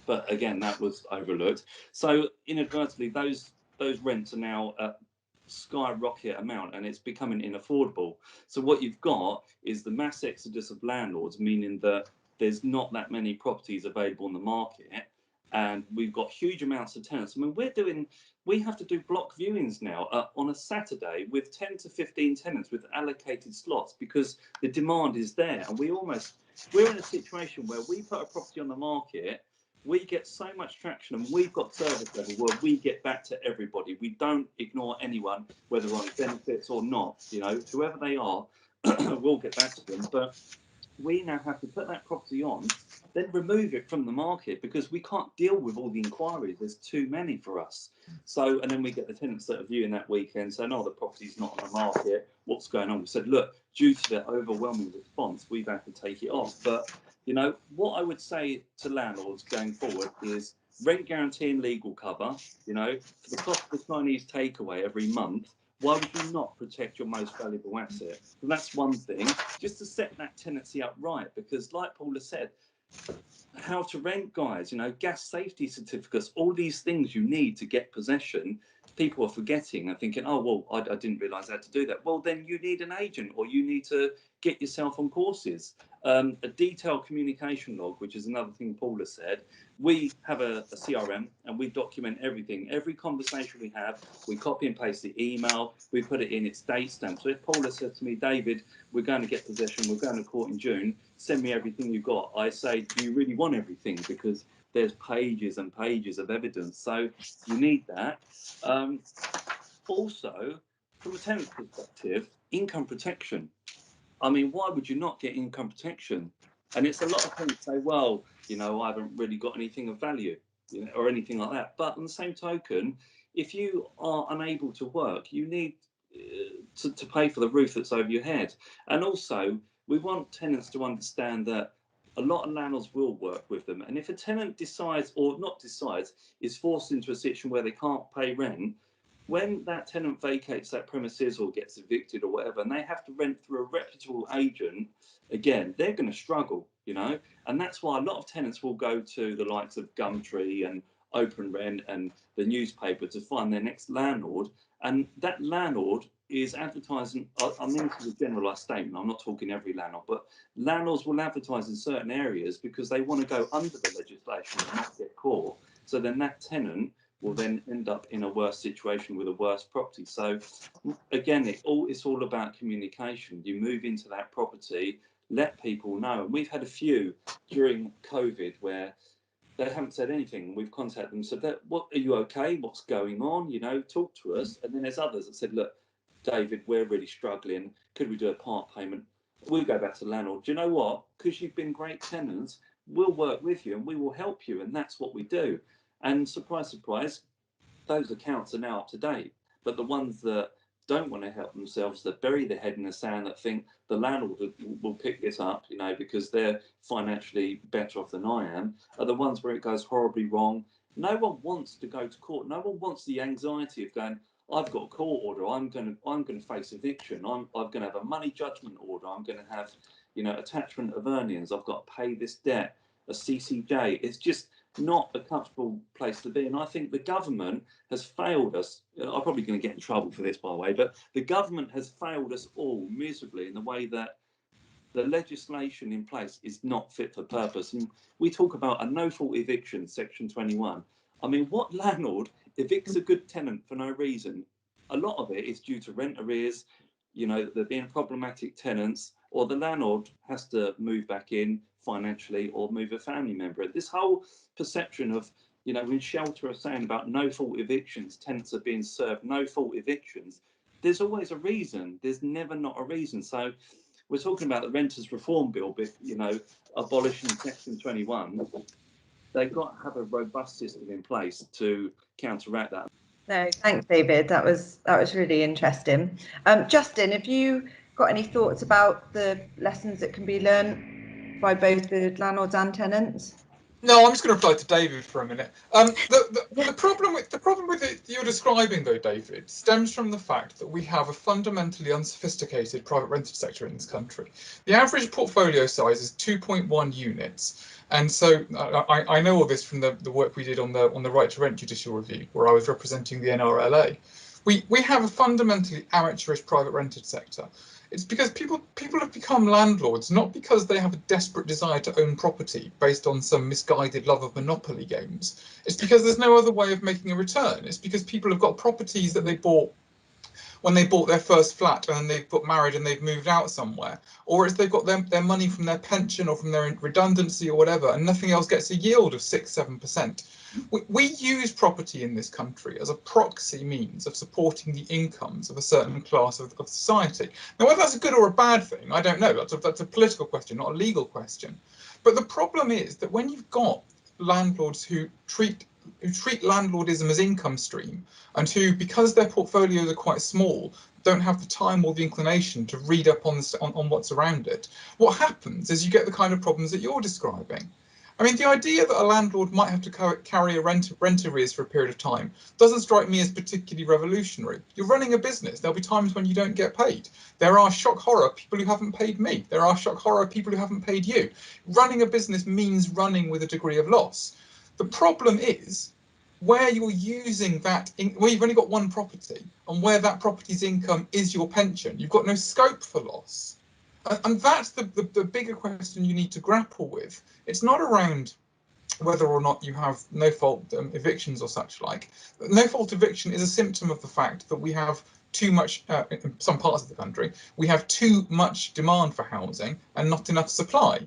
But again, that was overlooked. So inadvertently, those rents are now at skyrocket amount, and it's becoming inaffordable. So what you've got is the mass exodus of landlords, meaning that there's not that many properties available on the market, and we've got huge amounts of tenants. I mean, we have to do block viewings now on a Saturday with 10 to 15 tenants with allocated slots because the demand is there, and we're in a situation where we put a property on the market, we get so much traction, and we've got service level where we get back to everybody. We don't ignore anyone, whether on benefits or not. You know, whoever they are, we'll get back to them. But we now have to put that property on, then remove it from the market because we can't deal with all the inquiries. There's too many for us. So, and then we get the tenants that are viewing that weekend saying, "Oh, the property's not on the market. What's going on?" We said, "Look, due to the overwhelming response, we've had to take it off." But you know, what I would say to landlords going forward is rent guarantee and legal cover. You know, for the cost of the Chinese takeaway every month, why would you not protect your most valuable asset? So that's one thing, just to set that tenancy up right, because like Paula said, how to rent, guys, you know, gas safety certificates, all these things you need to get possession, people are forgetting and thinking, oh, well, I didn't realise I had to do that. Well, then you need an agent, or you need to get yourself on courses. A detailed communication log, which is another thing Paula said. We have a CRM and we document everything. Every conversation we have, we copy and paste the email, we put it in its date stamp. So if Paula said to me, "David, we're going to get possession, we're going to court in June, send me everything you've got," I say, "Do you really want everything?" Because there's pages and pages of evidence. So you need that. Also, from a tenant's perspective, income protection. I mean, why would you not get income protection? And it's a lot of tenants say, "Well, you know, I haven't really got anything of value," you know, or anything like that. But on the same token, if you are unable to work, you need to pay for the roof that's over your head. And also, we want tenants to understand that a lot of landlords will work with them. And if a tenant decides, or not decides, is forced into a situation where they can't pay rent, when that tenant vacates that premises or gets evicted or whatever, and they have to rent through a reputable agent, again, they're going to struggle, you know. And that's why a lot of tenants will go to the likes of Gumtree and Open Rent and the newspaper to find their next landlord. And that landlord is advertising, I'm into the generalised statement, I'm not talking every landlord, but landlords will advertise in certain areas because they want to go under the legislation and not get caught. So then that tenant will then end up in a worse situation with a worse property. So again, it's all about communication. You move into that property, let people know. And we've had a few during COVID where they haven't said anything. We've contacted them, said that, what, are you okay? What's going on? You know, talk to us. And then there's others that said, look, David, we're really struggling. Could we do a part payment? We go back to the landlord. Do you know what? Because you've been great tenants, we'll work with you and we will help you. And that's what we do. And surprise, surprise, those accounts are now up to date. But the ones that don't want to help themselves, that bury their head in the sand, that think the landlord will pick this up, you know, because they're financially better off than I am, are the ones where it goes horribly wrong. No one wants to go to court. No one wants the anxiety of going, I've got a court order. I'm going to face eviction. I'm going to have a money judgment order. I'm going to have, you know, attachment of earnings. I've got to pay this debt, a CCJ. It's just not a comfortable place to be. And I think the government has failed us. I'm probably going to get in trouble for this, by the way, but the government has failed us all miserably in the way that the legislation in place is not fit for purpose. And we talk about a no-fault eviction, Section 21. I mean, what landlord evicts a good tenant for no reason? A lot of it is due to rent arrears, you know, there being problematic tenants, or the landlord has to move back in financially or move a family member. This whole perception of, you know, when Shelter are saying about no-fault evictions, tenants are being served no-fault evictions, there's always a reason. There's never not a reason. So we're talking about the Renters Reform Bill, you know, abolishing Section 21. They've got to have a robust system in place to counteract that. No, thanks, David. That was really interesting. Justin, have you got any thoughts about the lessons that can be learned by both the landlords and tenants? No, I'm just going to reply to David for a minute. The problem with it you're describing, though, David, stems from the fact that we have a fundamentally unsophisticated private rented sector in this country. The average portfolio size is 2.1 units. And so I know all this from the work we did on the right to rent judicial review, where I was representing the NRLA. We have a fundamentally amateurish private rented sector. It's because people have become landlords not because they have a desperate desire to own property based on some misguided love of monopoly games. It's because there's no other way of making a return. It's because people have got properties that they bought when they bought their first flat and they've got married and they've moved out somewhere, or it's they've got their money from their pension or from their redundancy or whatever, and nothing else gets a yield of 6-7%. We use property in this country as a proxy means of supporting the incomes of a certain class of society. Now, whether that's a good or a bad thing, I don't know. That's a political question, not a legal question. But the problem is that when you've got landlords who treat landlordism as income stream, and who, because their portfolios are quite small, don't have the time or the inclination to read up on what's around it, what happens is you get the kind of problems that you're describing. I mean, the idea that a landlord might have to carry a rent arrears for a period of time doesn't strike me as particularly revolutionary. You're running a business. There'll be times when you don't get paid. There are shock horror people who haven't paid me. There are shock horror people who haven't paid you. Running a business means running with a degree of loss. The problem is where you're using that, where you've only got one property and where that property's income is your pension, you've got no scope for loss. And that's the bigger question you need to grapple with. It's not around whether or not you have no-fault evictions or such like. No-fault eviction is a symptom of the fact that we have too much, in some parts of the country, we have too much demand for housing and not enough supply.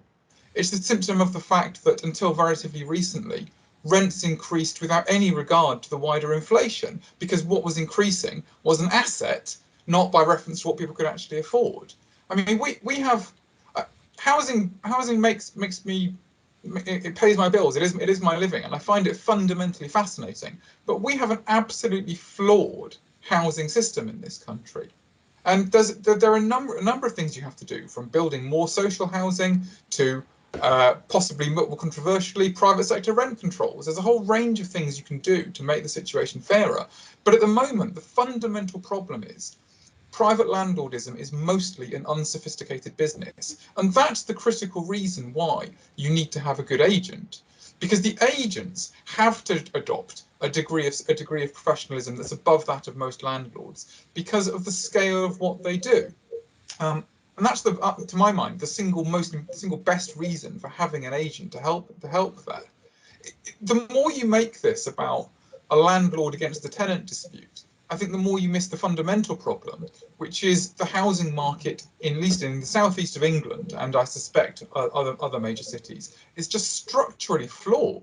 It's a symptom of the fact that until relatively recently, rents increased without any regard to the wider inflation, because what was increasing was an asset, not by reference to what people could actually afford. I mean, we have housing makes me, it pays my bills. It is my living, and I find it fundamentally fascinating. But we have an absolutely flawed housing system in this country, and there are a number of things you have to do, from building more social housing to possibly more controversially private sector rent controls. There's a whole range of things you can do to make the situation fairer. But at the moment, the fundamental problem is private landlordism is mostly an unsophisticated business. And that's the critical reason why you need to have a good agent, because the agents have to adopt a degree of professionalism that's above that of most landlords because of the scale of what they do. And that's to my mind, the single best reason for having an agent to help with that. The more you make this about a landlord against the tenant dispute, I think the more you miss the fundamental problem, which is the housing market, at least in the southeast of England, and I suspect other major cities, is just structurally flawed.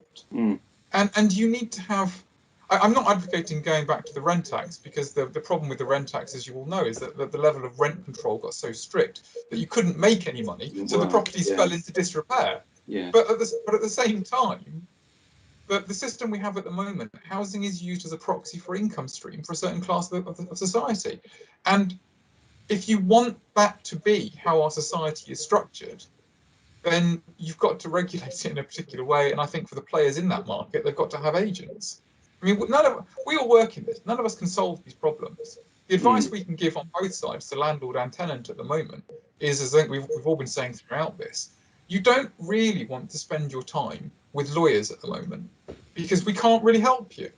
And you need to have. I'm not advocating going back to the rent tax, because the problem with the rent tax, as you all know, is that the level of rent control got so strict that you couldn't make any money, so the properties fell into disrepair. But at the same time, the system we have at the moment, housing is used as a proxy for income stream for a certain class of society. And if you want that to be how our society is structured, then you've got to regulate it in a particular way. And I think for the players in that market, they've got to have agents. I mean, we all work in this. None of us can solve these problems. The advice we can give on both sides, to landlord and tenant at the moment, is, as I think we've all been saying throughout this, you don't really want to spend your time with lawyers at the moment, because we can't really help you.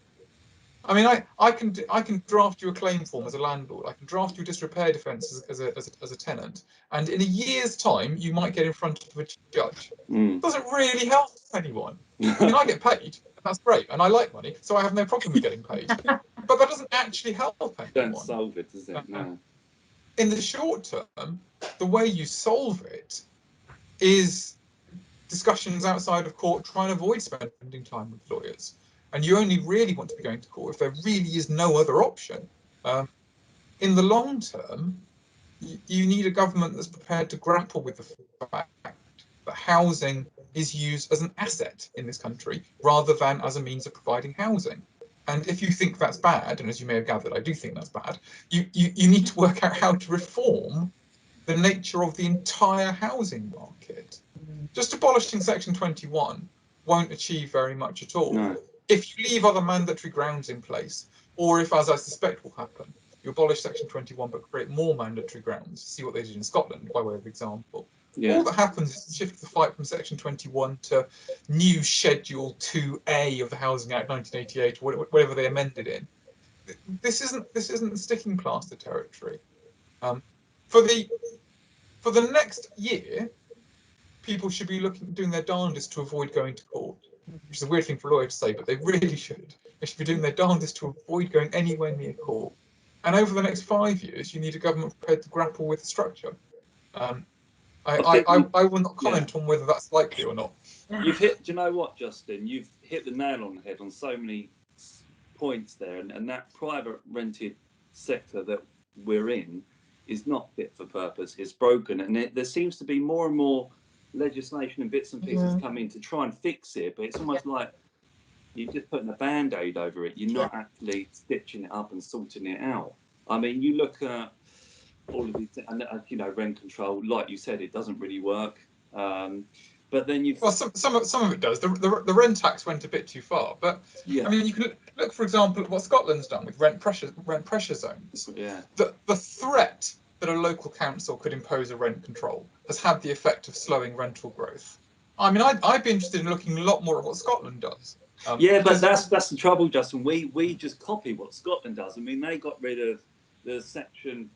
I mean, I can draft you a claim form as a landlord. I can draft you a disrepair defence as a tenant, and in a year's time, you might get in front of a judge. It doesn't really help anyone. I mean, I get paid, and that's great, and I like money, so I have no problem with getting paid. But that doesn't actually help anyone. Don't solve it, does it? No. In the short term, the way you solve it is discussions outside of court, trying to avoid spending time with lawyers. And you only really want to be going to court if there really is no other option. In the long term, you need a government that's prepared to grapple with the fact that housing is used as an asset in this country rather than as a means of providing housing. And if you think that's bad, and as you may have gathered, I do think that's bad, you need to work out how to reform the nature of the entire housing market. Just abolishing Section 21 won't achieve very much at all. No. If you leave other mandatory grounds in place, or if, as I suspect will happen, you abolish Section 21 but create more mandatory grounds, see what they did in Scotland by way of example. All that happens is to shift the fight from Section 21 to new Schedule 2A of the Housing Act 1988, or whatever they amended in. This isn't sticking plaster territory. For the next year, people should be doing their darndest to avoid going to court, which is a weird thing for a lawyer to say, but they really should. They should be doing their darndest to avoid going anywhere near court. And over the next 5 years, you need a government prepared to grapple with the structure. I will not comment on whether that's likely or not. You've hit, do you know what, Justin? You've hit the nail on the head on so many points there, and that private rented sector that we're in is not fit for purpose. It's broken, and there seems to be more and more legislation and bits and pieces coming to try and fix it, but it's almost like you're just putting a band-aid over it. You're not actually stitching it up and sorting it out. I mean, you look at all of these, and you know, rent control, like you said, it doesn't really work. But then you've some of it does. The rent tax went a bit too far, but I mean, you can look, for example, at what Scotland's done with rent pressure zones. The threat that a local council could impose a rent control has had the effect of slowing rental growth. I mean, I'd be interested in looking a lot more at what Scotland does. But that's the trouble, Justin. We just copy what Scotland does. I mean, they got rid of their section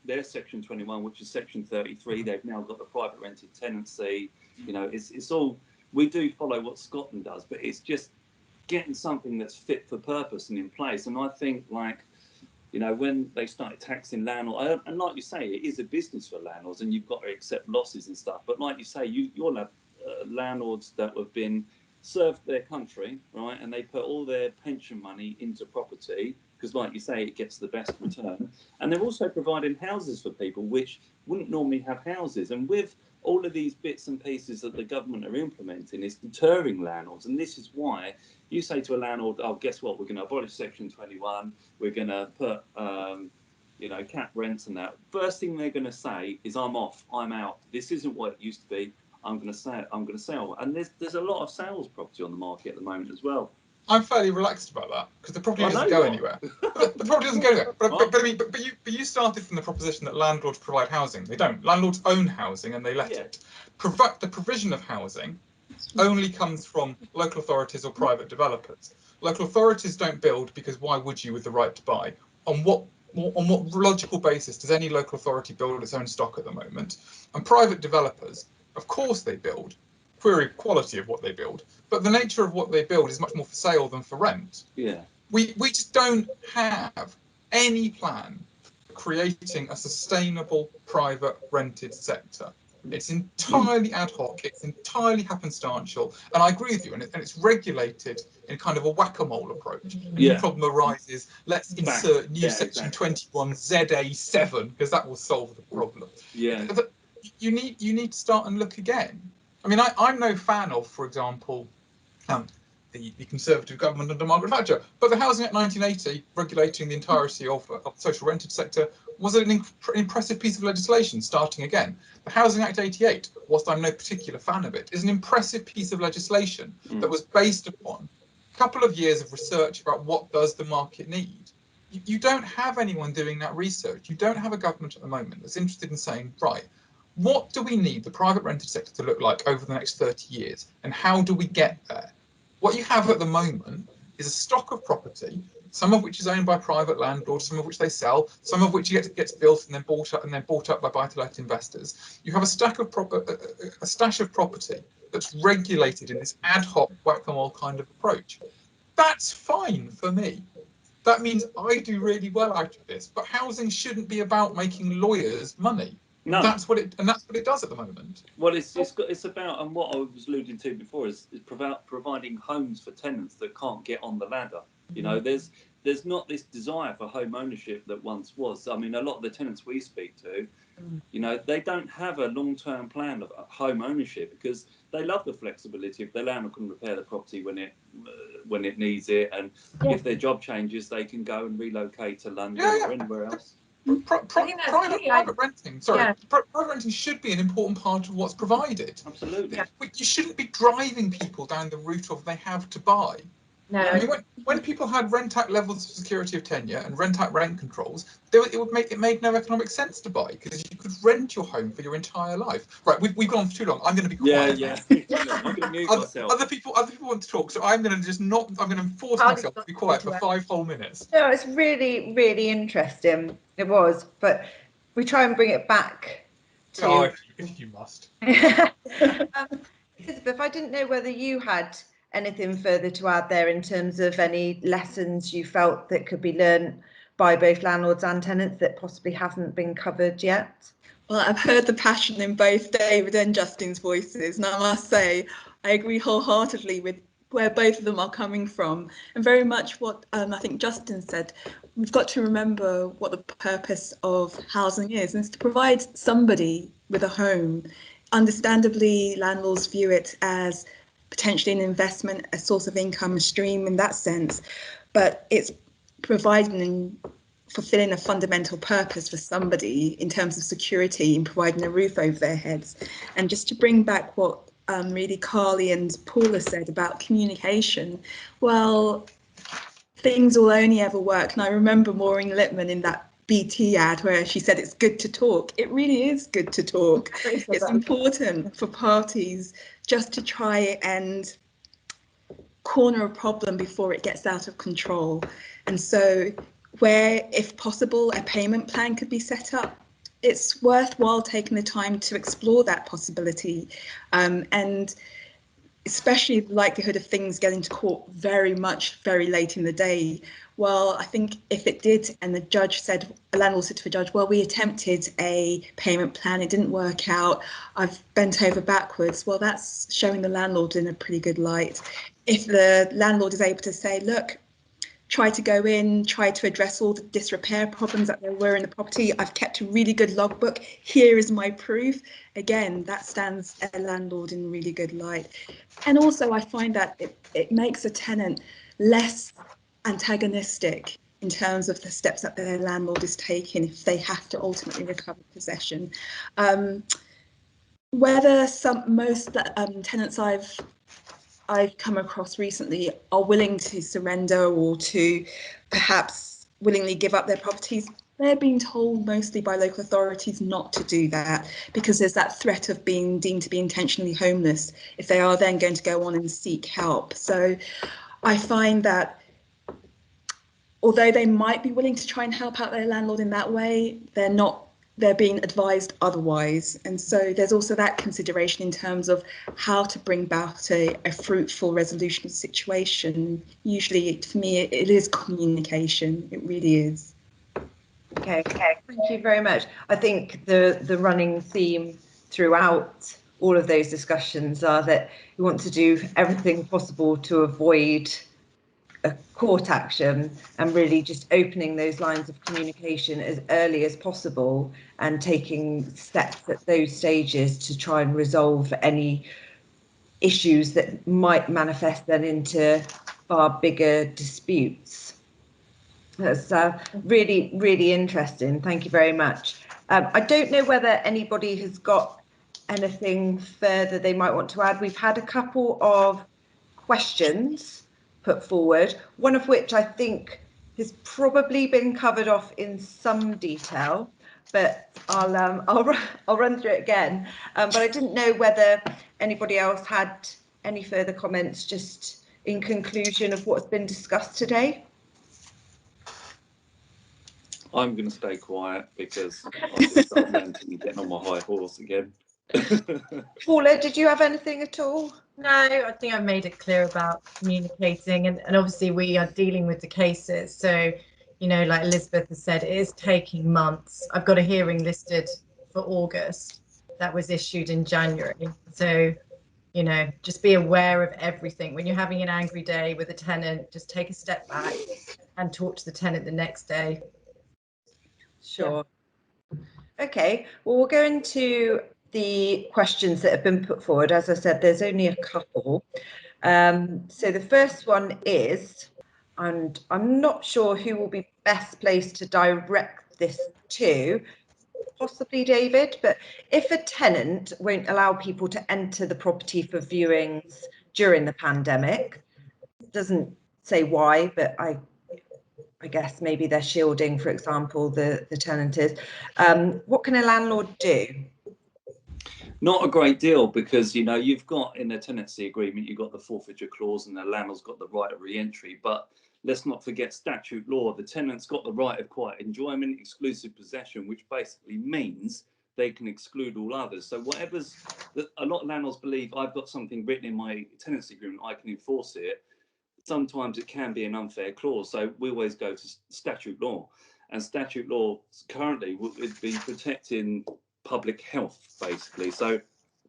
21, which is section 33. They've now got the private rented tenancy. You know, it's all, we do follow what Scotland does, but it's just getting something that's fit for purpose and in place. And I think, like, you know, when they started taxing landlords, and like you say, it is a business for landlords, and you've got to accept losses and stuff. But like you say, you'll have landlords that have been served their country, right, and they put all their pension money into property because, like you say, it gets the best return. And they're also providing houses for people which wouldn't normally have houses. And with all of these bits and pieces that the government are implementing, is deterring landlords. And this is why you say to a landlord, oh, guess what, we're going to abolish Section 21, we're going to put, you know, cap rents and that. First thing they're going to say is, I'm off, I'm out. This isn't what it used to be. I'm going to sell. And there's a lot of sales property on the market at the moment as well. I'm fairly relaxed about that because the property doesn't go anywhere. The property doesn't go anywhere. But you started from the proposition that landlords provide housing. They don't. Landlords own housing and they let it. The provision of housing only comes from local authorities or private developers. Local authorities don't build because why would you with the right to buy? On what logical basis does any local authority build its own stock at the moment? And private developers, of course they build. Query quality of what they build, but the nature of what they build is much more for sale than for rent. Yeah. We just don't have any plan for creating a sustainable private rented sector. It's entirely ad hoc, it's entirely happenstantial, and I agree with you, and it's regulated in kind of a whack-a-mole approach. If the problem arises, let's insert new section 21ZA7, because that will solve the problem. You need to start and look again. I mean, I'm no fan of, for example, the Conservative government under Margaret Thatcher, but the Housing Act 1980, regulating the entirety of the social rented sector, was an impressive piece of legislation, starting again. The Housing Act 88, whilst I'm no particular fan of it, is an impressive piece of legislation that was based upon a couple of years of research about what does the market need. You don't have anyone doing that research. You don't have a government at the moment that's interested in saying, right, what do we need the private rented sector to look like over the next 30 years, and how do we get there? What you have at the moment is a stock of property, some of which is owned by private landlords, some of which they sell, some of which gets built and then bought up by buy-to-let investors. You have a stash of property that's regulated in this ad hoc whack-a-mole kind of approach. That's fine for me. That means I do really well out of this. But housing shouldn't be about making lawyers money. No, that's what it does at the moment. Well, it's about, and what I was alluding to before is providing homes for tenants that can't get on the ladder. You know, there's not this desire for home ownership that once was. I mean, a lot of the tenants we speak to, you know, they don't have a long-term plan of home ownership because they love the flexibility. If their landlord can repair the property when it needs it, and if their job changes, they can go and relocate to London or anywhere else. Private renting, private renting should be an important part of what's provided. Absolutely. You shouldn't be driving people down the route of they have to buy. No. I mean, when people had Rent Act levels of security of tenure and Rent Act rent controls, it made no economic sense to buy because you could rent your home for your entire life. Right, we've gone for too long. I'm going to be quiet. I'm going to mute myself. Other people want to talk, so I'm going to force myself to be quiet for 5 whole minutes. No, it's really, really interesting. It was, but we try and bring it back to. If you must. Elizabeth, I didn't know whether you had anything further to add there in terms of any lessons you felt that could be learned by both landlords and tenants that possibly haven't been covered yet. Well, I've heard the passion in both David and Justin's voices, and I must say I agree wholeheartedly with where both of them are coming from, and very much what I think Justin said. We've got to remember what the purpose of housing is, and it's to provide somebody with a home. Understandably, landlords view it as potentially an investment, a source of income, a stream in that sense, but it's providing and fulfilling a fundamental purpose for somebody in terms of security and providing a roof over their heads. And just to bring back what really Carly and Paula said about communication, well, things will only ever work. And I remember Maureen Lipman in that BT ad where she said it's good to talk. It really is good to talk. It's important for parties just to try and corner a problem before it gets out of control. And so where, if possible, a payment plan could be set up, it's worthwhile taking the time to explore that possibility. And especially the likelihood of things getting to court very late in the day. Well, I think if it did, and the landlord said to the judge, well, we attempted a payment plan, it didn't work out, I've bent over backwards. Well, that's showing the landlord in a pretty good light. If the landlord is able to say, look, try to go in, try to address all the disrepair problems that there were in the property, I've kept a really good logbook, here is my proof. Again, that stands a landlord in really good light. And also I find that it makes a tenant less antagonistic in terms of the steps that their landlord is taking if they have to ultimately recover possession. Whether most tenants I've come across recently are willing to surrender or to perhaps willingly give up their properties, they're being told mostly by local authorities not to do that because there's that threat of being deemed to be intentionally homeless if they are then going to go on and seek help. So I find that although they might be willing to try and help out their landlord in that way, they're being advised otherwise. And so there's also that consideration in terms of how to bring about a fruitful resolution of the situation. Usually, for me, it is communication. It really is. Okay, thank you very much. I think the running theme throughout all of those discussions are that we want to do everything possible to avoid a court action, and really just opening those lines of communication as early as possible and taking steps at those stages to try and resolve any issues that might manifest then into far bigger disputes. That's really, really interesting. Thank you very much. I don't know whether anybody has got anything further they might want to add. We've had a couple of questions put forward, one of which I think has probably been covered off in some detail, but I'll run through it again. But I didn't know whether anybody else had any further comments just in conclusion of what's been discussed today. I'm going to stay quiet because I'll just start ranting and getting on my high horse again. Paula, did you have anything at all? No, I think I've made it clear about communicating, and obviously we are dealing with the cases. So, you know, like Elizabeth has said, it is taking months. I've got a hearing listed for August that was issued in January. So, you know, just be aware of everything. When you're having an angry day with a tenant, just take a step back and talk to the tenant the next day. Sure. Okay, well, we'll go into the questions that have been put forward. As I said, there's only a couple. So the first one is, and I'm not sure who will be best placed to direct this to, possibly David, but if a tenant won't allow people to enter the property for viewings during the pandemic, doesn't say why, but I guess maybe they're shielding, for example, the tenant is. What can a landlord do? Not a great deal, because you know you've got in a tenancy agreement you've got the forfeiture clause and the landlord's got the right of re-entry, but let's not forget statute law. The tenant's got the right of quiet enjoyment, exclusive possession, which basically means they can exclude all others. So whatever's a lot of landlords believe, I've got something written in my tenancy agreement, I can enforce it. Sometimes it can be an unfair clause, so we always go to statute law, and statute law currently would be protecting public health basically. So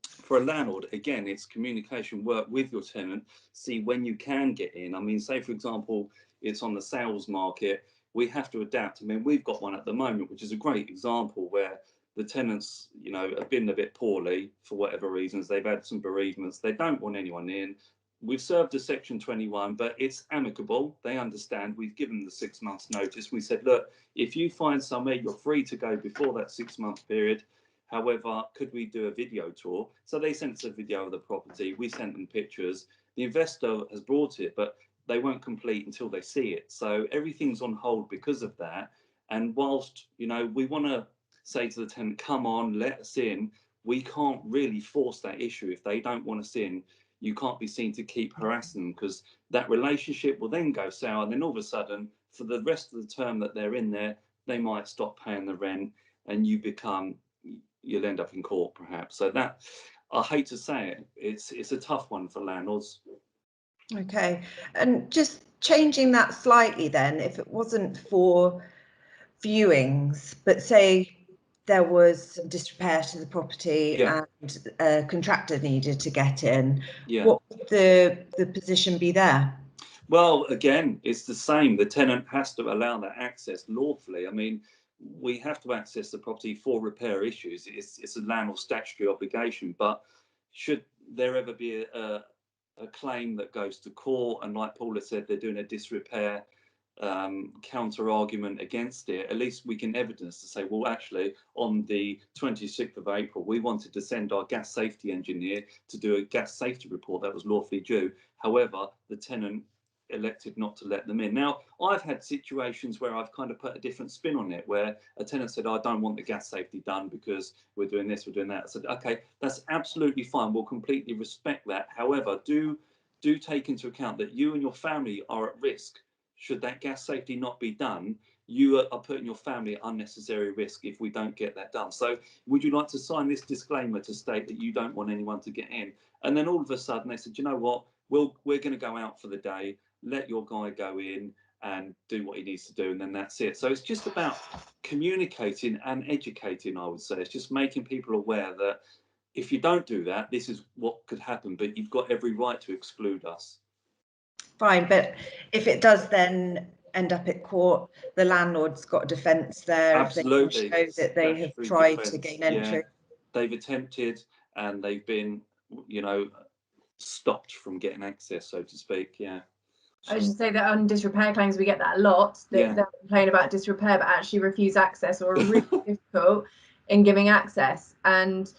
for a landlord, again, it's communication, work with your tenant, see when you can get in. I mean, say for example it's on the sales market, we have to adapt. I mean, we've got one at the moment which is a great example where the tenants, you know, have been a bit poorly for whatever reasons. They've had some bereavements, they don't want anyone in. We've served a section 21, but it's amicable, they understand. We've given them the 6 months notice. We said, look, if you find somewhere, you're free to go before that 6 month period. However, could we do a video tour? So they sent us a video of the property. We sent them pictures. The investor has brought it, but they won't complete until they see it. So everything's on hold because of that. And whilst, you know, we want to say to the tenant, come on, let us in, we can't really force that issue. If they don't want us in, you can't be seen to keep harassing them, because that relationship will then go sour. And then all of a sudden, for the rest of the term that they're in there, they might stop paying the rent, and you'll end up in court perhaps. So that, I hate to say it, it's a tough one for landlords. Okay, and just changing that slightly then, if it wasn't for viewings, but say there was disrepair to the property, Yeah. and a contractor needed to get in, Yeah. what would the position be there? Well, again, it's the same. The tenant has to allow that access lawfully. I mean, we have to access the property for repair issues. It's a landlord statutory obligation. But should there ever be a claim that goes to court, and like Paula said, they're doing a disrepair counter argument against it, at least we can evidence to say, well, actually, on the 26th of April, we wanted to send our gas safety engineer to do a gas safety report that was lawfully due. However, the tenant elected not to let them in. Now, I've had situations where I've kind of put a different spin on it, where a tenant said, I don't want the gas safety done because we're doing this, we're doing that. I said, okay, that's absolutely fine. We'll completely respect that. However, do take into account that you and your family are at risk. Should that gas safety not be done, you are putting your family at unnecessary risk if we don't get that done. So would you like to sign this disclaimer to state that you don't want anyone to get in? And then all of a sudden they said, you know what, we're going to go out for the day, let your guy go in, and do what he needs to do, and then that's it. So it's just about communicating and educating, I would say. It's just making people aware that if you don't do that, this is what could happen, but you've got every right to exclude us. Fine, but if it does then end up at court, the landlord's got a defence there. Absolutely. If they can show that they have tried to gain entry. Yeah. They've attempted and they've been, you know, stopped from getting access, so to speak. Yeah. I should say that on disrepair claims, we get that a lot. They complain about disrepair, but actually refuse access or are really difficult in giving access. And,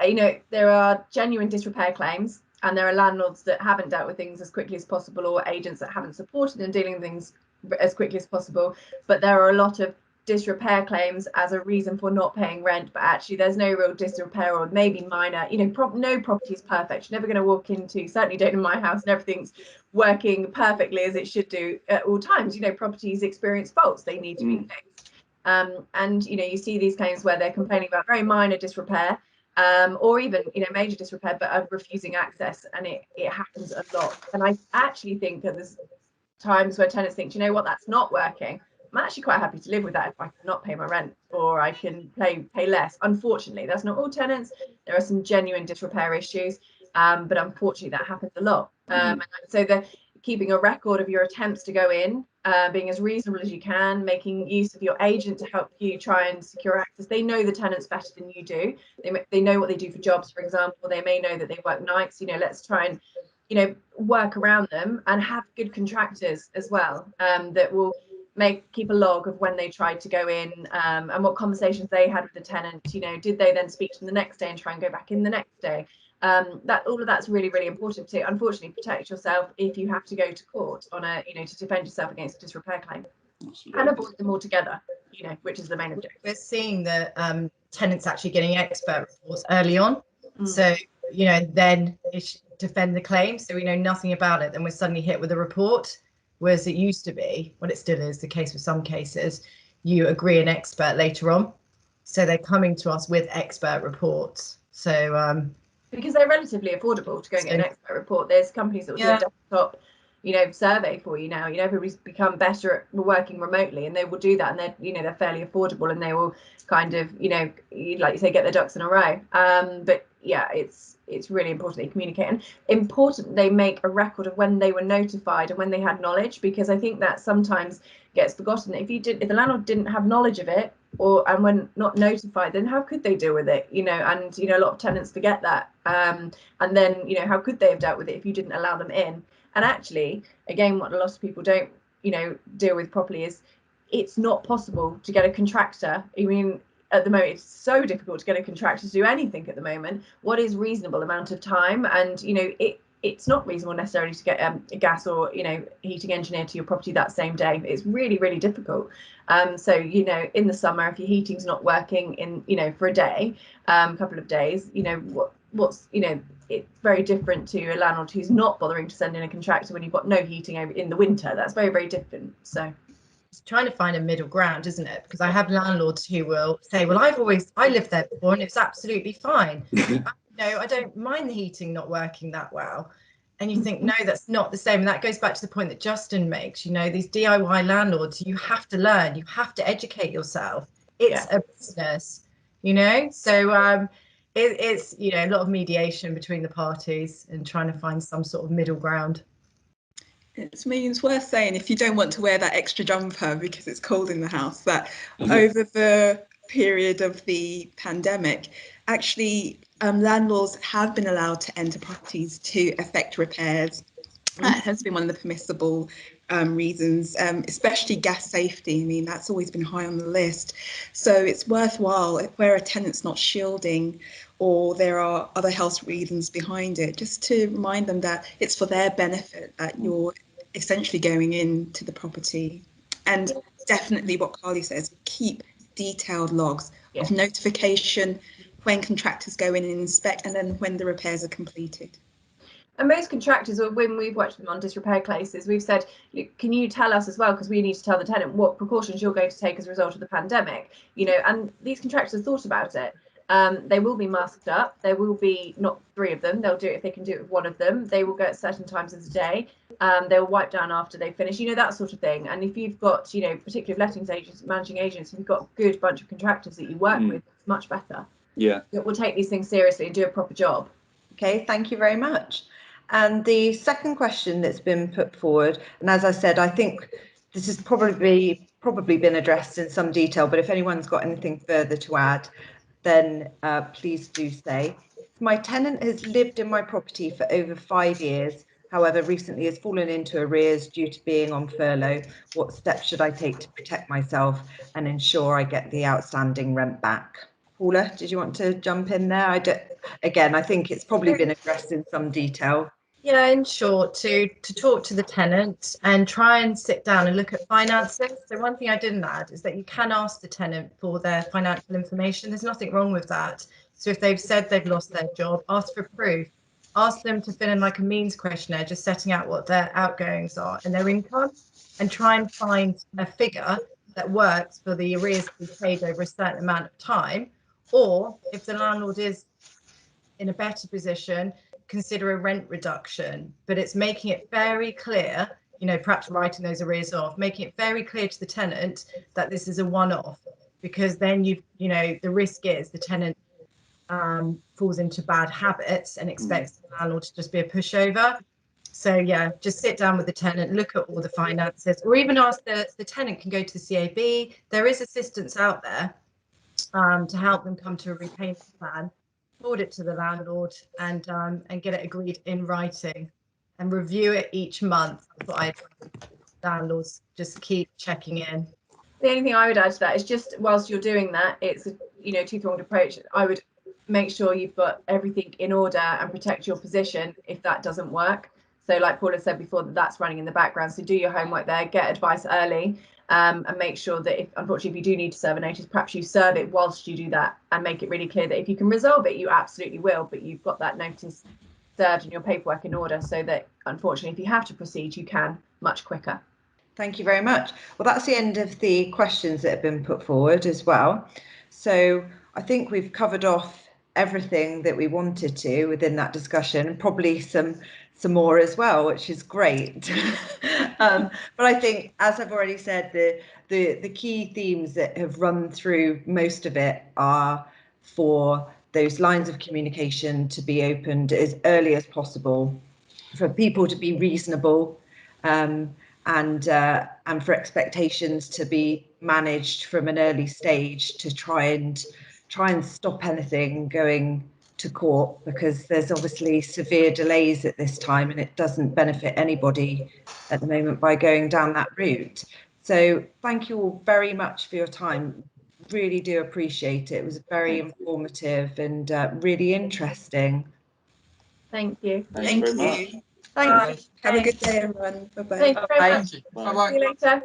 you know, there are genuine disrepair claims, and there are landlords that haven't dealt with things as quickly as possible, or agents that haven't supported in dealing with things as quickly as possible. But there are a lot of disrepair claims as a reason for not paying rent, but actually there's no real disrepair, or maybe minor, you know, no property is perfect. You're never going to walk into, certainly don't in my house, and everything's working perfectly as it should do at all times. You know, properties experience faults, they need to be fixed. And you know, you see these claims where they're complaining about very minor disrepair, or even, you know, major disrepair, but are refusing access, and it happens a lot. And I actually think that there's times where tenants think, you know what, that's not working. I'm actually quite happy to live with that if I can not pay my rent, or I can pay less. Unfortunately, that's not all tenants. There are some genuine disrepair issues, but unfortunately that happens a lot. And so keeping a record of your attempts to go in, being as reasonable as you can, making use of your agent to help you try and secure access. They know the tenants better than you do. They know what they do for jobs, for example. They may know that they work nights. You know, let's try and, you know, work around them, and have good contractors as well, that will keep a log of when they tried to go in, and what conversations they had with the tenant. You know, did they then speak to them the next day and try and go back in the next day? That all of that's really, really important to, unfortunately, protect yourself if you have to go to court on a, you know, to defend yourself against a disrepair claim. Absolutely. And avoid them altogether, you know, which is the main objective. We're seeing that tenants actually getting expert reports early on, so you know, then they should defend the claim, so we know nothing about it, then we're suddenly hit with a report. Whereas it used to be, well, it still is the case with some cases, you agree an expert later on. So they're coming to us with expert reports. So because they're relatively affordable to go and get an expert report. There's companies that will do a desktop, you know, survey for you now. You know, everybody's become better at working remotely, and they will do that, and they're, you know, they're fairly affordable, and they will kind of, you know, like you say, get their ducks in a row. But yeah, it's really important they communicate, and important they make a record of when they were notified and when they had knowledge, because I think that sometimes gets forgotten. If the landlord didn't have knowledge of it, and when not notified, then how could they deal with it? You know, and you know, a lot of tenants forget that. And then, you know, how could they have dealt with it if you didn't allow them in? And actually, again, what a lot of people don't, you know, deal with properly is it's not possible to get a contractor. I mean, at the moment, it's so difficult to get a contractor to do anything at the moment. What is reasonable amount of time? And, you know, it's not reasonable necessarily to get a gas or, you know, heating engineer to your property that same day. It's really, really difficult. So, you know, in the summer, if your heating's not working in, you know, for a day, couple of days, you know, what's, you know, it's very different to a landlord who's not bothering to send in a contractor when you've got no heating in the winter. That's very, very different. So it's trying to find a middle ground, isn't it? Because I have landlords who will say, well, I lived there before and it's absolutely fine. No, I don't mind the heating not working that well. And you think, no, that's not the same. And that goes back to the point that Justin makes, you know, these DIY landlords, you have to learn, you have to educate yourself. It's a business, you know? So it's, you know, a lot of mediation between the parties and trying to find some sort of middle ground. It's worth saying, if you don't want to wear that extra jumper because it's cold in the house, that over the period of the pandemic, actually landlords have been allowed to enter properties to effect repairs. That has been one of the permissible reasons, especially gas safety. I mean, that's always been high on the list. So it's worthwhile, where a tenant's not shielding or there are other health reasons behind it, just to remind them that it's for their benefit that you're essentially going into the property. And definitely what Carly says, keep detailed logs of notification, when contractors go in and inspect, and then when the repairs are completed. And most contractors, or when we've watched them on disrepair cases, we've said, can you tell us as well, because we need to tell the tenant what precautions you're going to take as a result of the pandemic, you know, and these contractors thought about it. They will be masked up. There will be not 3 of them. They'll do it if they can do it with 1 of them. They will go at certain times of the day. They will wipe down after they finish, that sort of thing. And if you've got, particularly lettings agents, managing agents, if you've got a good bunch of contractors that you work with, it's much better. Yeah. It will take these things seriously and do a proper job. Okay, thank you very much. And the second question that's been put forward, and as I said, I think this has probably been addressed in some detail, but if anyone's got anything further to add, then please do say. My tenant has lived in my property for over 5 years, however, recently has fallen into arrears due to being on furlough. What steps should I take to protect myself and ensure I get the outstanding rent back? Paula, did you want to jump in there? Again, I think it's probably been addressed in some detail. Yeah, in short, to talk to the tenant and try and sit down and look at finances. So one thing I didn't add is that you can ask the tenant for their financial information. There's nothing wrong with that. So if they've said they've lost their job, ask for proof. Ask them to fill in like a means questionnaire, just setting out what their outgoings are and their income, and try and find a figure that works for the arrears to be paid over a certain amount of time. Or if the landlord is in a better position, consider a rent reduction, but it's making it very clear, perhaps writing those arrears off, making it very clear to the tenant that this is a one-off, because then the risk is the tenant falls into bad habits and expects the landlord to just be a pushover. So yeah, just sit down with the tenant, look at all the finances, or even ask the tenant can go to the CAB. There is assistance out there to help them come to a repayment plan. Forward it to the landlord and get it agreed in writing, and review it each month. That's what I advise landlords, just keep checking in. The only thing I would add to that is just whilst you're doing that, it's a two-pronged approach. I would make sure you've got everything in order and protect your position if that doesn't work. So like Paula said before, that's running in the background. So do your homework there, get advice early, and make sure that unfortunately, if you do need to serve a notice, perhaps you serve it whilst you do that, and make it really clear that if you can resolve it, you absolutely will, but you've got that notice served and your paperwork in order, so that unfortunately, if you have to proceed, you can much quicker. Thank you very much. Well, that's the end of the questions that have been put forward as well. So I think we've covered off everything that we wanted to within that discussion, and probably some more as well, which is great. But I think, as I've already said, the key themes that have run through most of it are for those lines of communication to be opened as early as possible, for people to be reasonable, and for expectations to be managed from an early stage to try and stop anything going to court, because there's obviously severe delays at this time and it doesn't benefit anybody at the moment by going down that route. So thank you all very much for your time. Really do appreciate it. It was very informative and really interesting. Thank you. Thank you very much. Thanks. Have a good day, everyone. Bye-bye. Thank you very much. Thank you. Bye-bye. See you later.